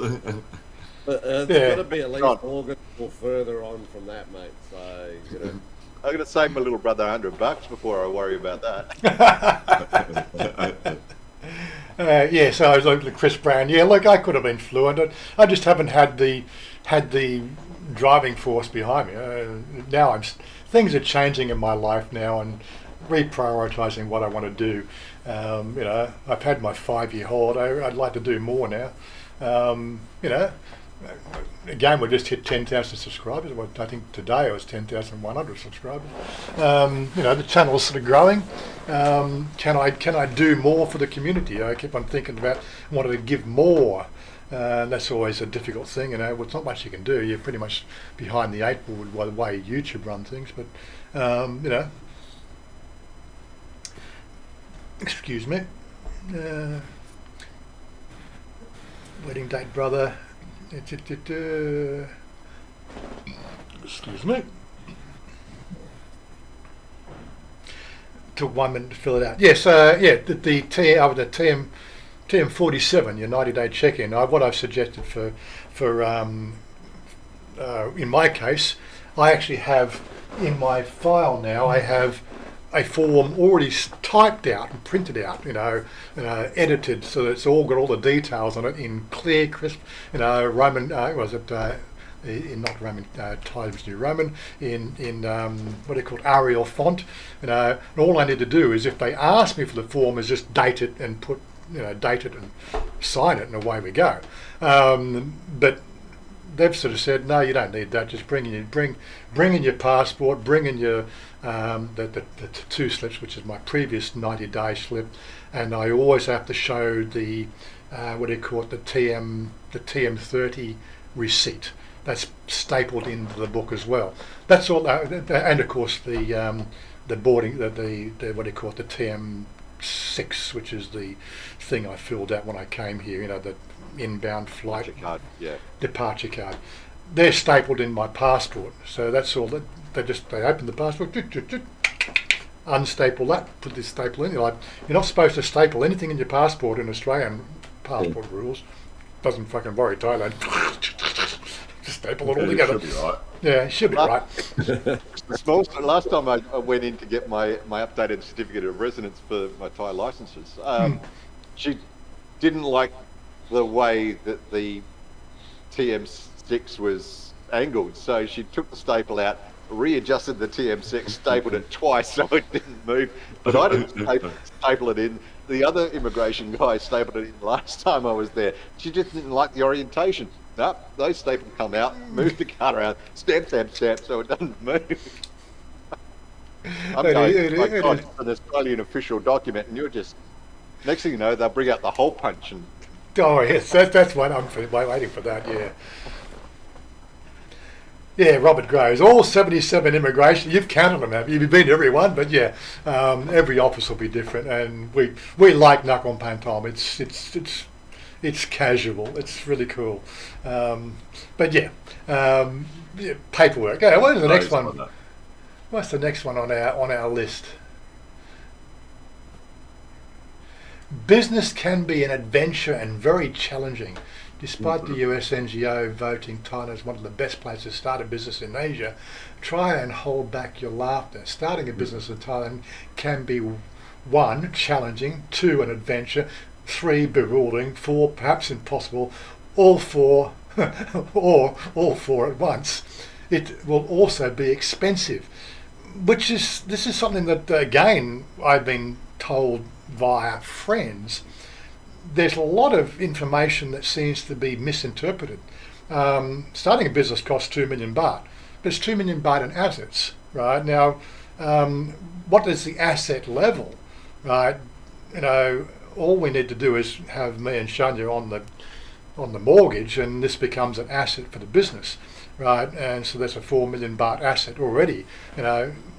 It's Yeah. got to be at least August or further on from that, mate. So, you know. I'm going to save my little brother $100 before I worry about that. Yeah, so I was looking at Chris Brown. Yeah, look, I could have been fluent. I just haven't had the driving force behind me. Now things are changing in my life now and reprioritising what I want to do. You know, I've had my 5-year holiday. I'd like to do more now. You know, again, we just hit 10,000 subscribers. Well, I think today it was 10,100 subscribers. You know, the channel's sort of growing. Can I do more for the community? I keep on thinking about wanting to give more. That's always a difficult thing. You know, well, it's not much you can do. You're pretty much behind the 8 ball by the way YouTube run things. But you know, excuse me. Wedding date, brother. Excuse me. Took 1 minute to fill it out. Yes, yeah, the TM47, your 90-day check-in. What I've suggested for in my case, I actually have in my file now. I have a form already typed out and printed out, you know, edited, so that it's all got all the details on it in clear, crisp, you know, Roman, was it, in not Roman, Times New Roman, in what they call Arial font, you know, and all I need to do is if they ask me for the form is just date it and put, you know, date it and sign it and away we go. But they've sort of said, no, you don't need that. Just bring in your passport, bring in your the 2 slips, which is my previous 90-day slip, and I always have to show the what do you call it, the TM30 receipt. That's stapled into the book as well. That's all, and of course the boarding, the what do you call it, the TM6, which is the thing I filled out when I came here. You know, the inbound flight departure card. They're stapled in my passport, so that's all. They open the passport, unstaple that, put this staple in. You're not supposed to staple anything in your passport in Australian passport rules. Doesn't fucking worry Thailand. Just staple it all together. Should be right. Yeah, it should be right. Last time I went in to get my updated certificate of residence for my Thai licenses, she didn't like the way that the TM6 was angled, so she took the staple out, readjusted the TM6, stapled it twice so it didn't move, but I didn't staple it in. The other immigration guy stapled it in last time I was there. She just didn't like the orientation. No, those staples come out, move the card around, stamp, so it doesn't move. I'm going, my God, it's an Australian official document, and you're just, next thing you know, they'll bring out the hole punch. And oh yes, that's what I'm waiting for that, yeah. Yeah, Robert Groves, all 77 immigration. You've counted them, have you? You've been to every one, but yeah, every office will be different, and we like Nakhon Pantom. It's casual. It's really cool, but yeah, paperwork. Yeah, what is the next one? What's the next one on our list? Business can be an adventure and very challenging. Despite the US NGO voting Thailand as one of the best places to start a business in Asia, try and hold back your laughter. Starting a business in Thailand can be 1, challenging, 2, an adventure, 3, bewildering, 4, perhaps impossible, all 4 or all 4 at once. It will also be expensive, this is something that again I've been told via friends. there's a lot of information that seems to be misinterpreted. Starting a business costs 2 million baht, but it's 2 million baht in assets, right? Now, what is the asset level, right? All we need to do is have me and Chanya on the mortgage, and this becomes an asset for the business, right? And so that's a 4 million baht asset already,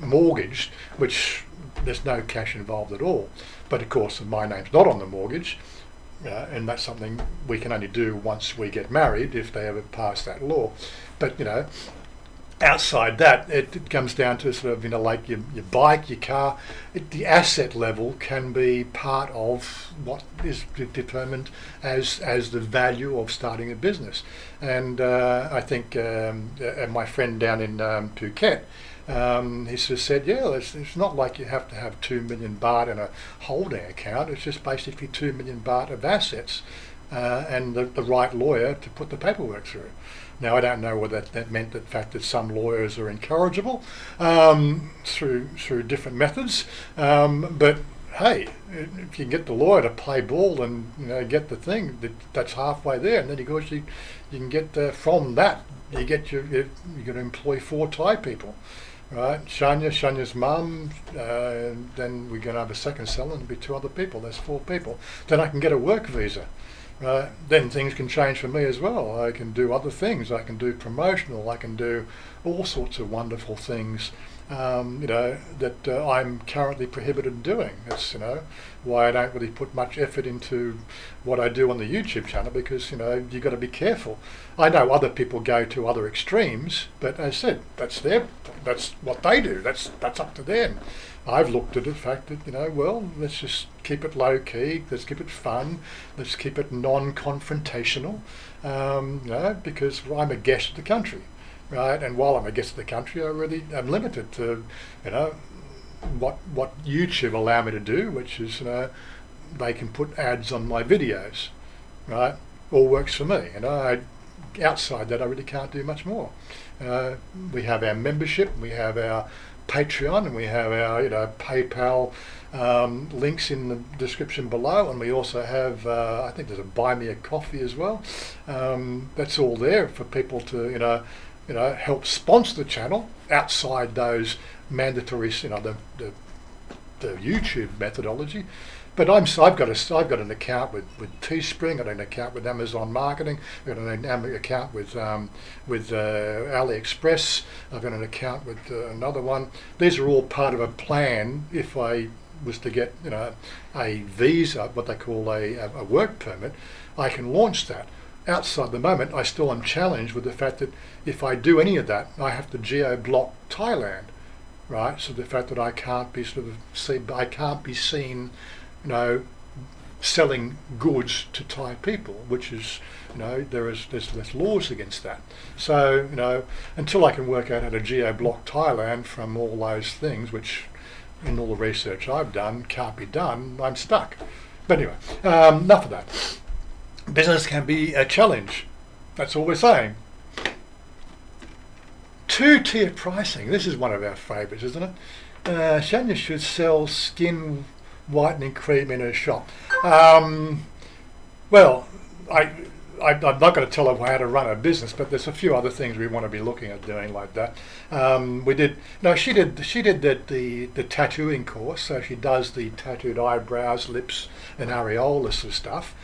mortgaged, which there's no cash involved at all. But of course, my name's not on the mortgage, and that's something we can only do once we get married, if they ever pass that law. But outside that, it comes down to sort of like your bike, your car. The asset level can be part of what is determined as the value of starting a business. And I think my friend down in Phuket, he sort of said, it's not like you have to have 2 million baht in a holding account. It's just basically 2 million baht of assets and the right lawyer to put the paperwork through. Now, I don't know whether that meant the fact that some lawyers are incorrigible through different methods, but hey, if you can get the lawyer to play ball and get the thing, that's halfway there. And then you can get from that, you're going to employ 4 Thai people, right? Chanya's mum, then we're going to have a second seller and it'll be 2 other people. That's 4 people. Then I can get a work visa. Then things can change for me as well. I can do other things. I can do promotional. I can do all sorts of wonderful things, that I'm currently prohibited doing. That's why I don't really put much effort into what I do on the YouTube channel, because you've got to be careful. I know other people go to other extremes, but as I said, that's what they do. That's up to them. I've looked at the fact that, let's just keep it low key, let's keep it fun, let's keep it non-confrontational, because I'm a guest of the country, right? And while I'm a guest of the country, I'm limited to, what YouTube allow me to do, which is, they can put ads on my videos, right? All works for me. Outside that, I really can't do much more. We have our membership, we have our Patreon, and we have our PayPal links in the description below, and we also have I think there's a Buy Me a Coffee as well. That's all there for people to help sponsor the channel outside those mandatory the YouTube methodology. But I've got an account with Teespring, I've got an account with Amazon Marketing, I've got an account with AliExpress, I've got an account with another one. These are all part of a plan. If I was to get a visa, what they call a work permit, I can launch that. Outside the moment, I still am challenged with the fact that if I do any of that, I have to geo-block Thailand, right? So the fact that I can't be seen selling goods to Thai people, which is, there's laws against that. So, until I can work out how to geo-block Thailand from all those things, which in all the research I've done can't be done, I'm stuck. But anyway, enough of that. Business can be a challenge. That's all we're saying. 2-tier pricing. This is one of our favourites, isn't it? Chanya should sell skin whitening cream in her shop. Well, I'm not going to tell her how to run a business, but there's a few other things we want to be looking at doing like that. She did the tattooing course, so she does the tattooed eyebrows, lips, and areolas sort of stuff.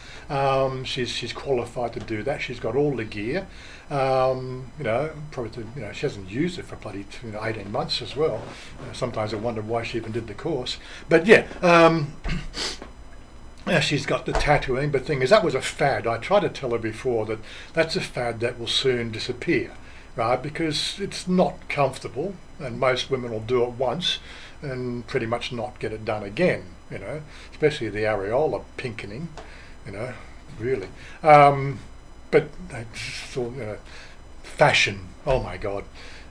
She's qualified to do that. She's got all the gear. Probably she hasn't used it for bloody 18 months as well. Sometimes I wonder why she even did the course. But she's got the tattooing, but the thing is, that was a fad. I tried to tell her before that that's a fad that will soon disappear, right? Because it's not comfortable, and most women will do it once and pretty much not get it done again, especially the areola pinkening, really. But fashion, oh my God.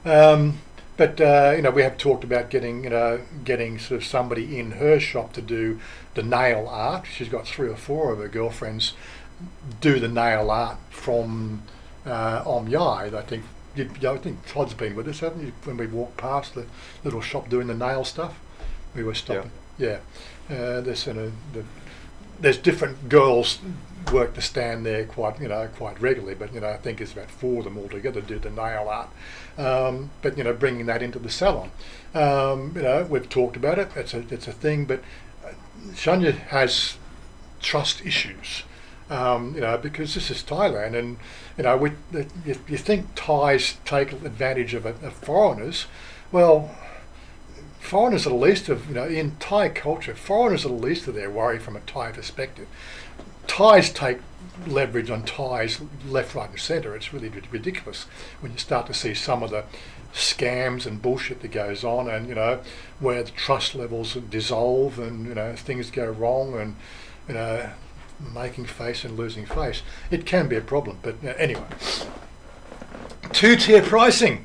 But we have talked about getting sort of somebody in her shop to do the nail art. She's got 3 or 4 of her girlfriends do the nail art from Om Yai. I think Todd's been with us, haven't you? When we walked past the little shop doing the nail stuff, we were stopping. Yeah. there's different girls work the stand there quite regularly, but I think it's about 4 of them altogether do the nail art. But bringing that into the salon, we've talked about it. It's a thing, but Chanya has trust issues, because this is Thailand, and you think Thais take advantage of foreigners. Well, foreigners are the least of, in Thai culture, foreigners are the least of their worry from a Thai perspective. Thais take leverage on Thais left, right and centre. It's really ridiculous when you start to see some of the scams and bullshit that goes on, and where the trust levels dissolve, and things go wrong, and making face and losing face. It can be a problem, but anyway. Two-tier pricing.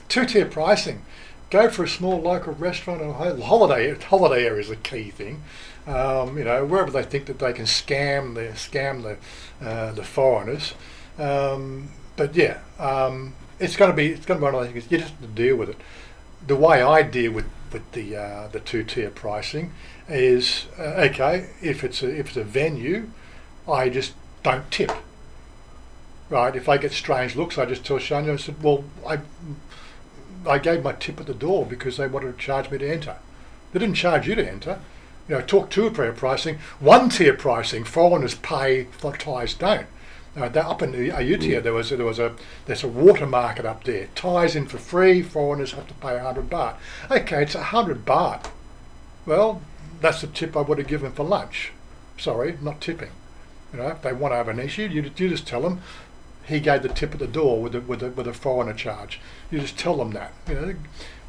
Two-tier pricing. Go for a small local restaurant or holiday area is a key thing. Wherever they think that they can scam the foreigners. But yeah, it's going to be one of those things. You just have to deal with it. The way I deal with the two-tier pricing is okay. If it's a venue, I just don't tip. Right? If I get strange looks, I just tell Chanya, I said, well, I gave my tip at the door because they wanted to charge me to enter. They didn't charge you to enter. Talk two-tier pricing. One-tier pricing, foreigners pay, Thais don't. Up in the Ayutthaya, there's a water market up there. Thais in for free, foreigners have to pay 100 baht. Okay, it's 100 baht. Well, that's the tip I would have given for lunch. Sorry, not tipping. If they want to have an issue, you just tell them he gave the tip at the door with a foreigner charge. You just tell them that.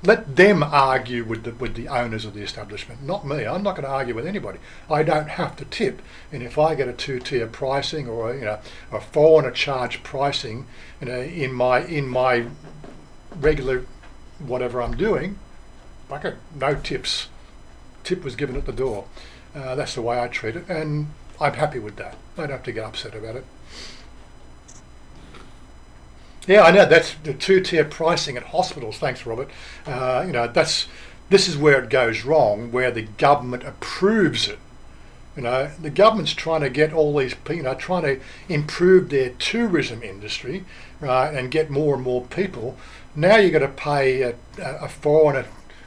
Let them argue with the owners of the establishment, not me. I'm not going to argue with anybody. I don't have to tip, and if I get a two-tier pricing or a foreigner charge pricing, in my regular whatever I'm doing, bucket, no tips. Tip was given at the door. That's the way I treat it, and I'm happy with that. I don't have to get upset about it. Yeah, I know that's the two-tier pricing at hospitals. Thanks, Robert. This is where it goes wrong, where the government approves it. The government's trying to get all these people, trying to improve their tourism industry, right, and get more and more people. Now you've got to pay a foreigner,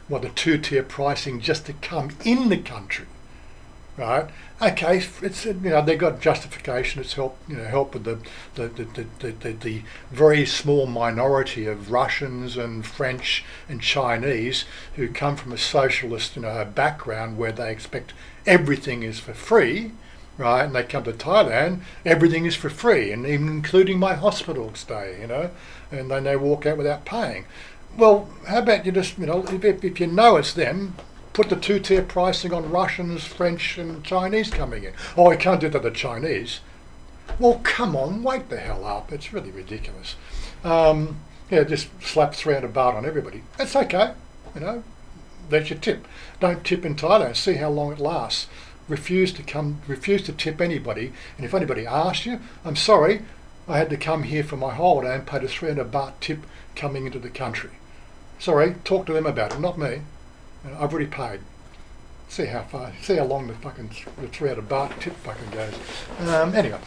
the two-tier pricing just to come in the country, right? Okay, it's they've got justification. It's help with the very small minority of Russians and French and Chinese who come from a socialist background where they expect everything is for free, right? And they come to Thailand, everything is for free, and even including my hospital stay, and then they walk out without paying. Well, how about you just if you know it's them, put the two-tier pricing on Russians, French and Chinese coming in. Oh, I can't do that to the Chinese. Well, come on, wake the hell up. It's really ridiculous. Just slap 300 baht on everybody. That's okay, That's your tip. Don't tip in Thailand. See how long it lasts. Refuse to tip anybody. And if anybody asks you, I'm sorry, I had to come here for my holiday and paid a 300 baht tip coming into the country. Sorry, talk to them about it, not me. I've already paid. See how long the 300 baht tip fucking goes. Anyway,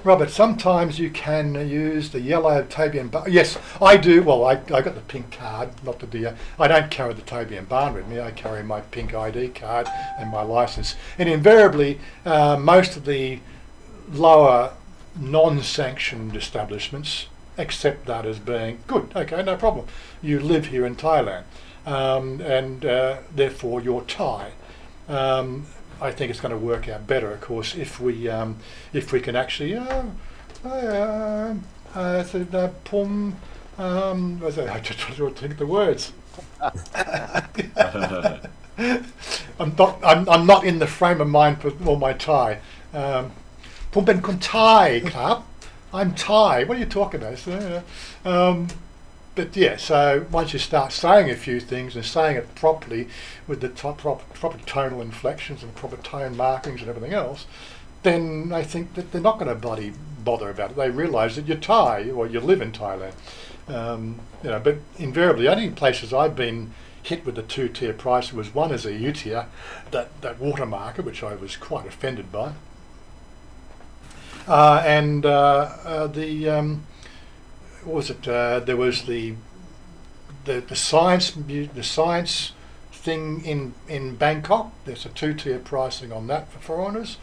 Robert, sometimes you can use the yellow Tabian Barn. Yes, I do. Well, I got the pink card, not the I don't carry the Tabian Barn with me. I carry my pink ID card and my license. And invariably, most of the lower non-sanctioned establishments accept that as being good. Okay, no problem. You live here in Thailand. And therefore you're Thai. I think it's going to work out better, of course, if we can actually pum. I just trying to think of the words. I'm not in the frame of mind for all my Thai. Pum ben kon Thai club. I'm Thai. What are you talking about? But yeah, so once you start saying a few things and saying it properly with the proper tonal inflections and proper tone markings and everything else, then I think that they're not going to bloody bother about it. They realise that you're Thai or you live in Thailand. But invariably, the only places I've been hit with the two-tier price was one is a U-tier, that water market, which I was quite offended by, and what was it? There was the science thing in Bangkok. There's a two-tier pricing on that for foreigners,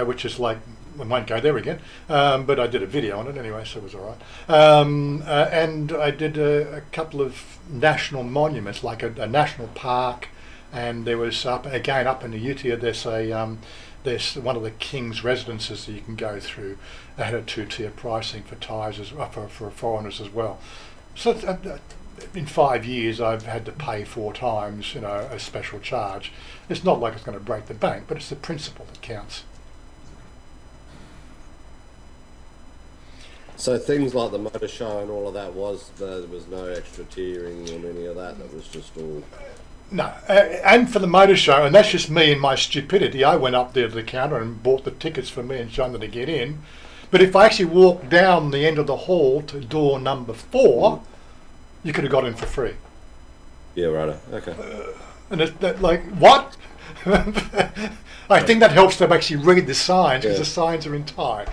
which is like, I won't go there again, but I did a video on it anyway, so it was all right. And I did a couple of national monuments, like a national park, and there was up in the Utia, there's one of the king's residences that you can go through. They had a two-tier pricing for Thais for foreigners as well. So in 5 years, I've had to pay 4 times, a special charge. It's not like it's going to break the bank, but it's the principle that counts. So things like the motor show and all of that there was no extra tiering on any of that. That was just all. No, and for the motor show, and that's just me and my stupidity. I went up there to the counter and bought the tickets for me and Chanya to get in. But if I actually walked down the end of the hall to door number 4, you could have got in for free. Yeah, right. Okay. And it's like, what? I think that helps them actually read the signs, because the signs are in Thai.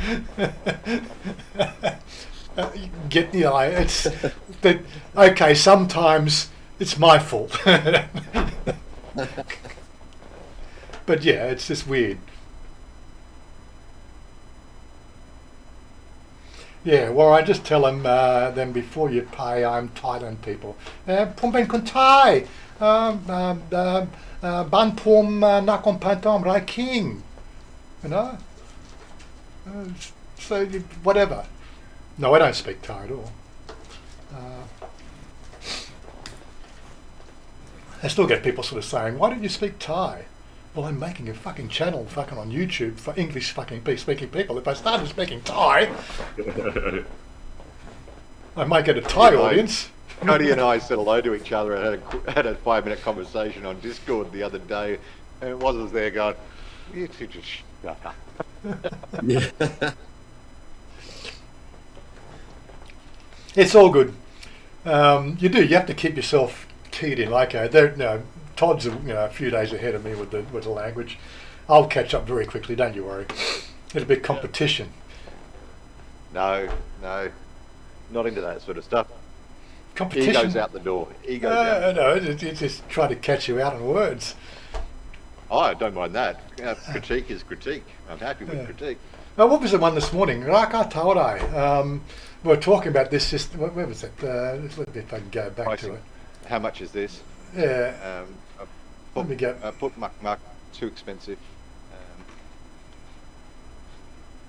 It's that. Okay, sometimes it's my fault, but yeah, it's just weird. Yeah, well, I just tell them then before you pay, I'm Thailand people. Pum ben kon Thai. Ban pum nakon pantom rai king. So whatever. No, I don't speak Thai at all. I still get people sort of saying, why don't you speak Thai? Well, I'm making a fucking channel fucking on YouTube for English fucking speaking people. If I started speaking Thai, I might get a Thai audience. Cody and I said hello to each other and had a 5-minute conversation on Discord the other day, and Wazza's there going, "You two just shut up." It's all good. You have to keep yourself keyed in. Like Todd's a few days ahead of me with the language. I'll catch up very quickly. Don't you worry. It'll be competition. No, not into that sort of stuff. Competition. Ego's out the door. Ego's out. No, it's just try to catch you out in words. Oh, I don't mind that. Critique is critique. I'm happy with critique. Now, what was the one this morning? Raka Taurai. We were talking about this just, where was it? Let's let me if I can go back to it. How much is this? Yeah. Let me go. Put muck too expensive.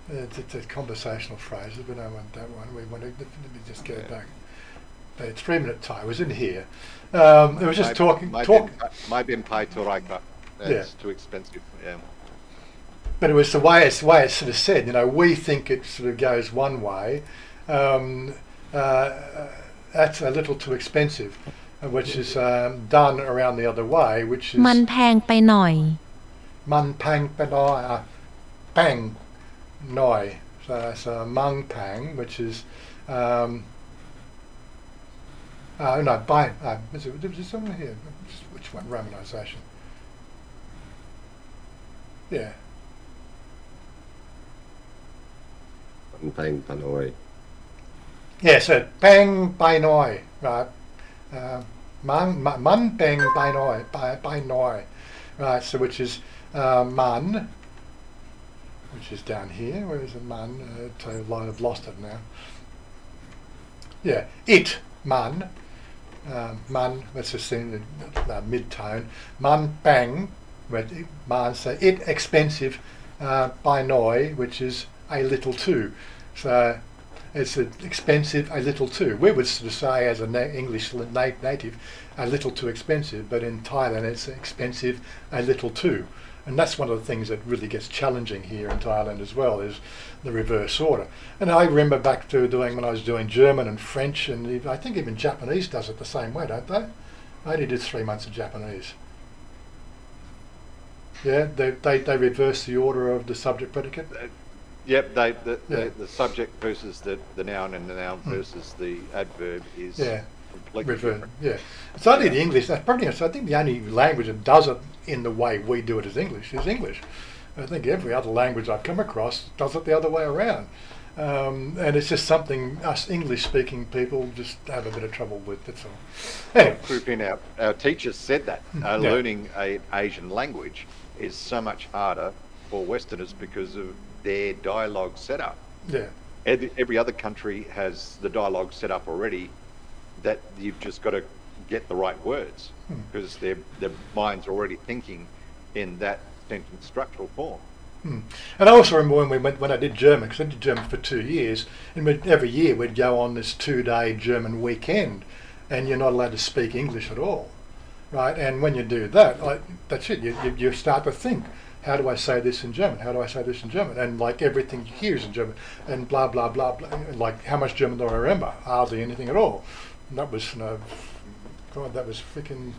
It's a conversational phrase. We don't want that one. We want to, let me just go back. The 3-minute Thai was in here. It was just talking. My bin pai toraika. That's too expensive. Yeah. But it was the way it's sort of said. We think it sort of goes one way. That's a little too expensive, which is done around the other way, which is มันแพงไปหน่อย Man pang panoi pang noi. So it's mang pang, which is no, by is it somewhere here? Which one? Romanisation. Yeah. Pang Panoi. Yeah, so pang by noi, right? Man pang by noi, right? So which is man, which is down here. Where is the man? I've lost it now. Yeah, it man, man. Let's just sing the mid-tone. Man pang, man. So it expensive by noi, which is a little too. So it's expensive a little too. We would sort of say as an English native, a little too expensive, but in Thailand it's expensive a little too. And that's one of the things that really gets challenging here in Thailand as well, is the reverse order. And I remember back to when I was doing German and French, and I think even Japanese does it the same way, don't they? I only did 3 months of Japanese. Yeah, they reverse the order of the subject predicate. Yep, the subject versus the noun, and the noun versus the adverb is completely Refer, different. yeah. It's only the English. That's probably. I think the only language that does it in the way we do it is English. I think every other language I've come across does it the other way around, and it's just something us English-speaking people just have a bit of trouble with. That's all. Anyway, Proof in our teachers said that learning an Asian language is so much harder for Westerners because of their dialogue setup. yeah, Every other country has the dialogue set up already, that you've just got to get the right words because their mind's already thinking in that sentence structural form. and I also remember when I did German, because I did German for 2 years, and every year we'd go on this 2-day German weekend, and you're not allowed to speak English at all, right? And when you do that, that's it. You start to think, how do I say this in German? How do I say this in German? And like everything you hear is in German, and blah blah blah blah. Like how much German do I remember? Hardly anything at all. And that was, God, that was freaking,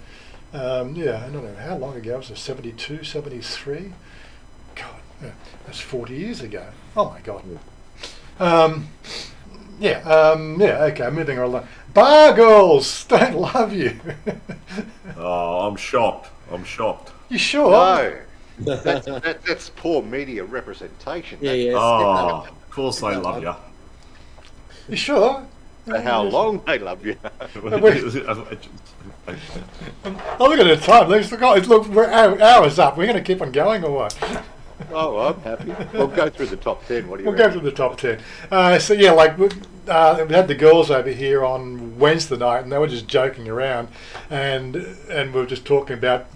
yeah, I don't know how long ago. Was it 72, 73? God, yeah, that's 40 years ago. Oh my God. Yeah, okay, moving right along. Bar girls don't love you. Oh, I'm shocked. You sure? No, that's poor media representation. Yeah, Oh, of course they love you. You sure? For how long they love you. Oh, look at the time. Look, we're hours up. We're going to keep on going or what? Oh, I'm happy. We'll go through the top 10. What do you We'll go reckon? through the top 10. So yeah, like we had the girls over here on Wednesday night, and they were just joking around, and we were just talking about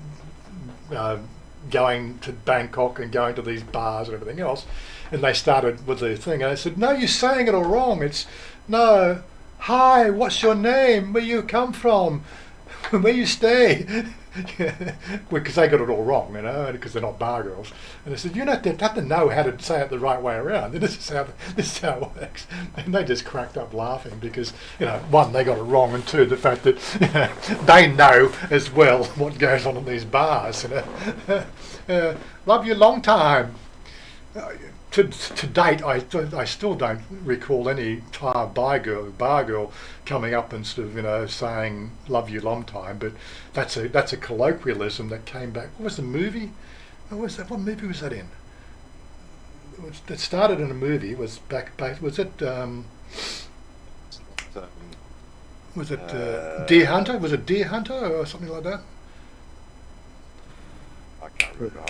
going to Bangkok and going to these bars and everything else, and they started with the thing, and I said, "No, you're saying it all wrong. It's no. Hi, what's your name? Where you come from? Where you stay?" Because they got it all wrong, because they're not bar girls. And I said, "You don't have to know how to say it the right way around. This is how it works." And they just cracked up laughing because, one, they got it wrong, and two, the fact that they know as well what goes on in these bars. Love you long time. To date, I still don't recall any Thai bar girl coming up and sort of saying "love you long time," but that's a colloquialism that came back. What was the movie? What was that? What movie was that in? That started in a movie. Was back? Was it? Was it Deer Hunter? Was it Deer Hunter or something like that? I can't remember.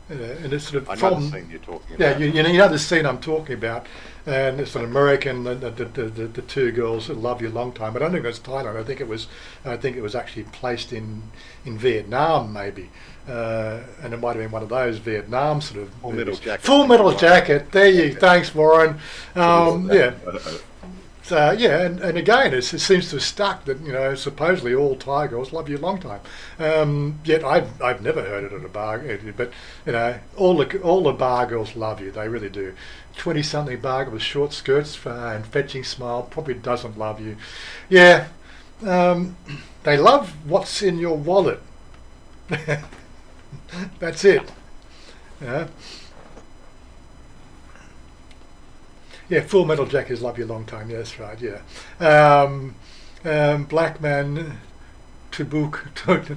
And it's sort of I know the scene you're talking yeah, about. you know the scene I'm talking about, and it's an American. The two girls that love you a long time. I don't think it was Thailand. I think it was actually placed in Vietnam maybe, and it might have been one of those Vietnam sort of Full Metal Jacket. Full Metal Jacket. There you. Thanks, Warren. Yeah. So yeah, and again, it seems to have stuck that supposedly all Thai girls love you a long time. Yet I've never heard it at a bar, but all the bar girls love you. They really do. 20-something bar girl with short skirts and fetching smile probably doesn't love you. Yeah, they love what's in your wallet. That's it. Yeah. Yeah, Full Metal Jacket is love you a long time. Yeah, that's right. Yeah, Black Man Black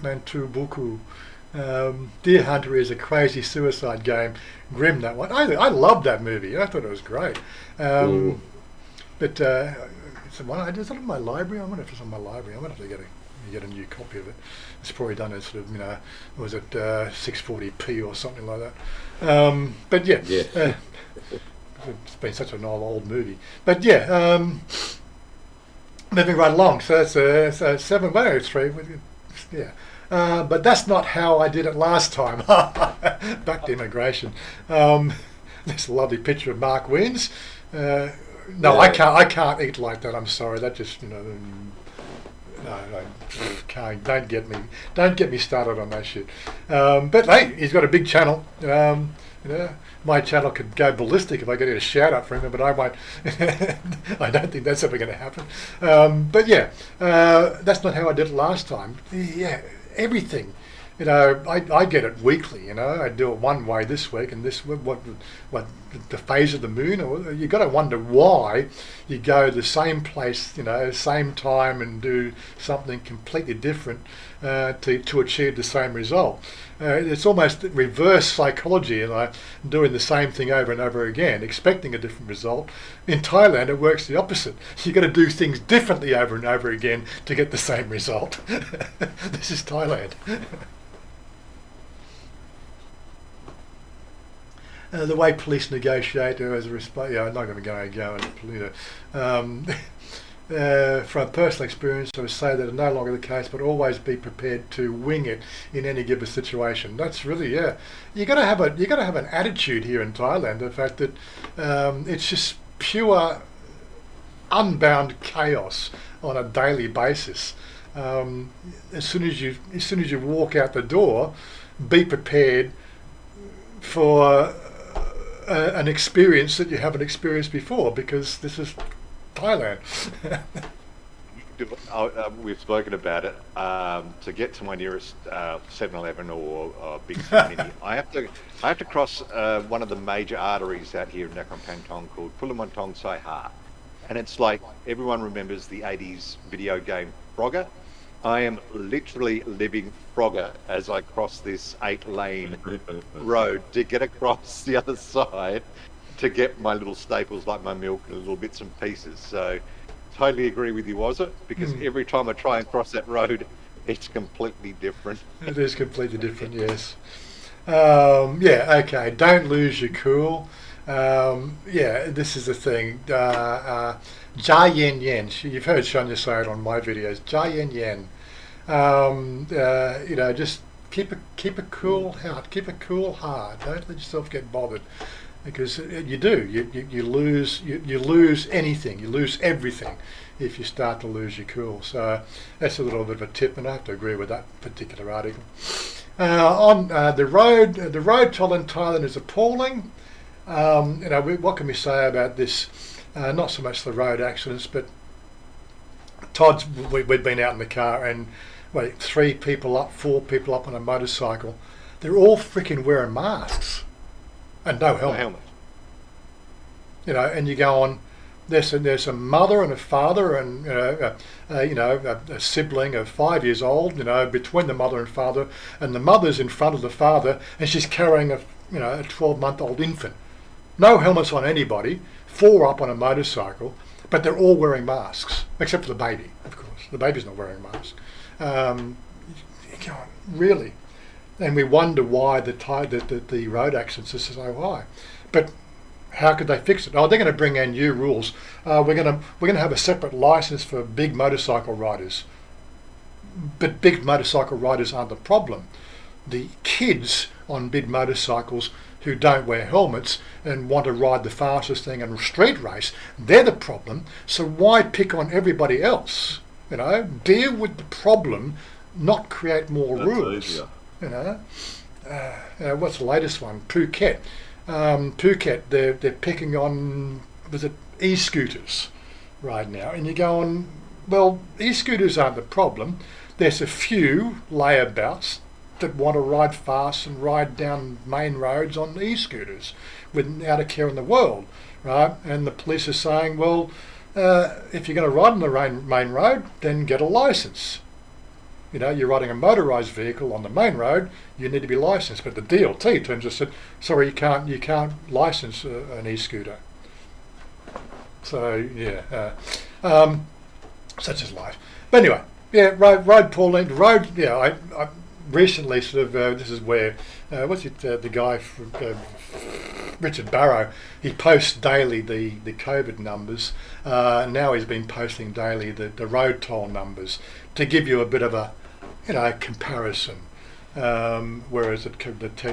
Man Tubuku. Deer Hunter is a crazy suicide game. Grim, that one. I loved that movie. I thought it was great. But is it in my library? I wonder if it's in my library. I'm gonna have to get a new copy of it. It's probably done as sort of was it 640p or something like that. But yeah. It's been such an old movie, but yeah, moving right along. So that's 7103. Yeah, but that's not how I did it last time. Back to immigration. This lovely picture of Mark Wins. No, yeah. I can't eat like that. I'm sorry. That just no, can't. Don't get me started on that shit. But hey, he's got a big channel. My channel could go ballistic if I get a shout out from him, but I won't. I don't think that's ever going to happen. But yeah, that's not how I did it last time. Yeah, everything. You know, I get it weekly. You know, I do it one way this week, and this what the phase of the moon. Or you got to wonder why you go the same place, you know, same time, and do something completely different to achieve the same result. It's almost reverse psychology, you know, doing the same thing over and over again, expecting a different result. In Thailand, it works the opposite. You got to do things differently over and over again to get the same result. This is Thailand. The way police negotiate as a response, yeah, I'm not going to go into, from personal experience, I would say that is no longer the case, but always be prepared to wing it in any given situation. That's really, yeah. You got to have an attitude here in Thailand. The fact that it's just pure, unbound chaos on a daily basis. As soon as you walk out the door, be prepared for an experience that you haven't experienced before, because this is Thailand. We've spoken about it. To get to my nearest 7-Eleven or Big City Mini, I have to cross one of the major arteries out here in Nakhon Pantong called Pulamontong Sai Ha, and it's like everyone remembers the 80s video game Frogger. I am literally living Frogger as I cross this 8-lane road to get across the other side to get my little staples like my milk and little bits and pieces. So totally agree with you, Wazza, because every time I try and cross that road, it's completely different. It is completely different, yes. Yeah, okay, don't lose your cool. Yeah, this is the thing. Jia Yen Yen, you've heard Chanya say it on my videos. Jia Yen Yen. You know, just keep a cool heart, keep a cool heart. Don't let yourself get bothered, because you do. You lose anything. You lose everything if you start to lose your cool. So that's a little bit of a tip, and I have to agree with that particular article. On the road toll in Thailand is appalling. You know, what can we say about this? Not so much the road accidents, but Todd's. We'd been out in the car, and 3 people up, 4 people up on a motorcycle. They're all freaking wearing masks and no helmet. You know, and you go on. There's a mother and a father, and a sibling of 5 years old. You know, between the mother and father, and the mother's in front of the father, and she's carrying a 12-month-old infant. No helmets on anybody. 4 up on a motorcycle, but they're all wearing masks, except for the baby, of course. The baby's not wearing a mask. Really? And we wonder why the road accidents are so high. But how could they fix it? Oh, they're going to bring in new rules. We're going to have a separate license for big motorcycle riders. But big motorcycle riders aren't the problem. The kids on big motorcycles who don't wear helmets and want to ride the fastest thing and street race, they're the problem. So why pick on everybody else? You know, deal with the problem, not create more rules. Easier. You know, what's the latest one? Phuket. Phuket, they're picking on, was it e-scooters right now? And you're going, well, e-scooters aren't the problem. There's a few layabouts that want to ride fast and ride down main roads on e-scooters without a care in the world, right? And the police are saying, well, if you're going to ride on the main road, then get a license. You know, you're riding a motorised vehicle on the main road, you need to be licensed. But the DLT turns and said, sorry, you can't license an e-scooter. So yeah, such is life. But anyway, yeah, road pulling, yeah. I recently sort of this is where the guy from Richard Barrow, he posts daily the COVID numbers. Now he's been posting daily the road toll numbers to give you a bit of a comparison. Whereas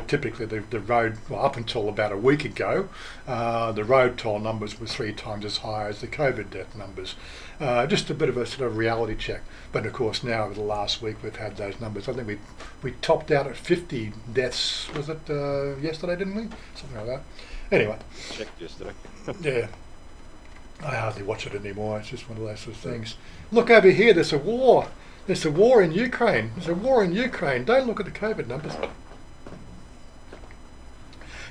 typically the road, well, up until about a week ago, the road toll numbers were 3 times as high as the COVID death numbers. Just a bit of a sort of reality check. But of course now over the last week we've had those numbers. I think we topped out at 50 deaths, was it yesterday, didn't we? Something like that. Anyway. Checked yesterday. Yeah. I hardly watch it anymore. It's just one of those sort of things. Look over here, there's a war. There's a war in Ukraine. There's a war in Ukraine. Don't look at the COVID numbers.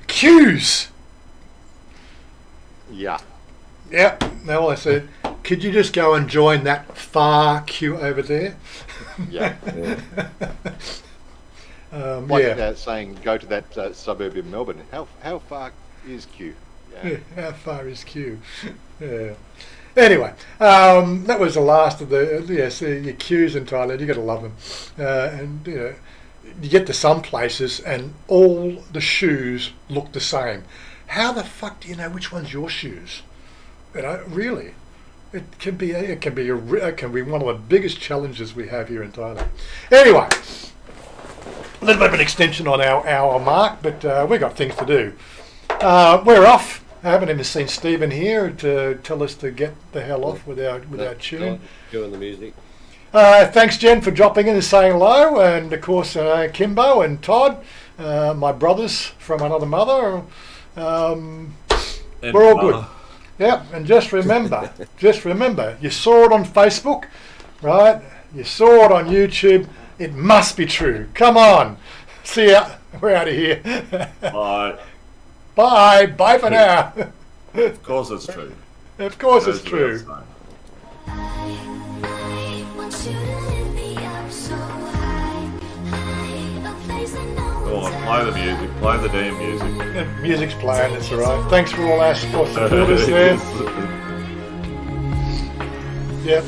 Queues. Yeah. Yeah. Now I said, could you just go and join that far queue over there? Yeah. Saying go to that suburb in Melbourne. How far is Kew? Yeah, how far is Kew? Yeah. Anyway, that was the last of the your queues in Thailand. You got to love them, and you get to some places and all the shoes look the same. How the fuck do you know which one's your shoes? Really, it can be one of the biggest challenges we have here in Thailand. Anyway, a little bit of an extension on our hour mark, but we got things to do. We're off. I haven't even seen Stephen here to tell us to get the hell off with our tune. Doing the music. Thanks, Jen, for dropping in and saying hello, and of course Kimbo and Todd, my brothers from another mother. We're all good. Yeah, and just remember, you saw it on Facebook, right? You saw it on YouTube. It must be true. Come on. See ya. We're out of here. Bye. Bye. Bye for now. Of course it's true. Of course it's true. Go on, play the music. Play the damn music. The music's playing, that's alright. Thanks for all our supporters there. Yep,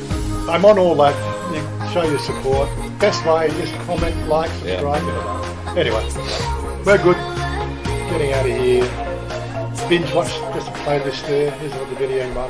I'm on all that. You show your support. Best way, just comment, like, subscribe. Yeah. Anyway, we're good. Getting out of here. Binge watch just a playlist there. Here's another video you might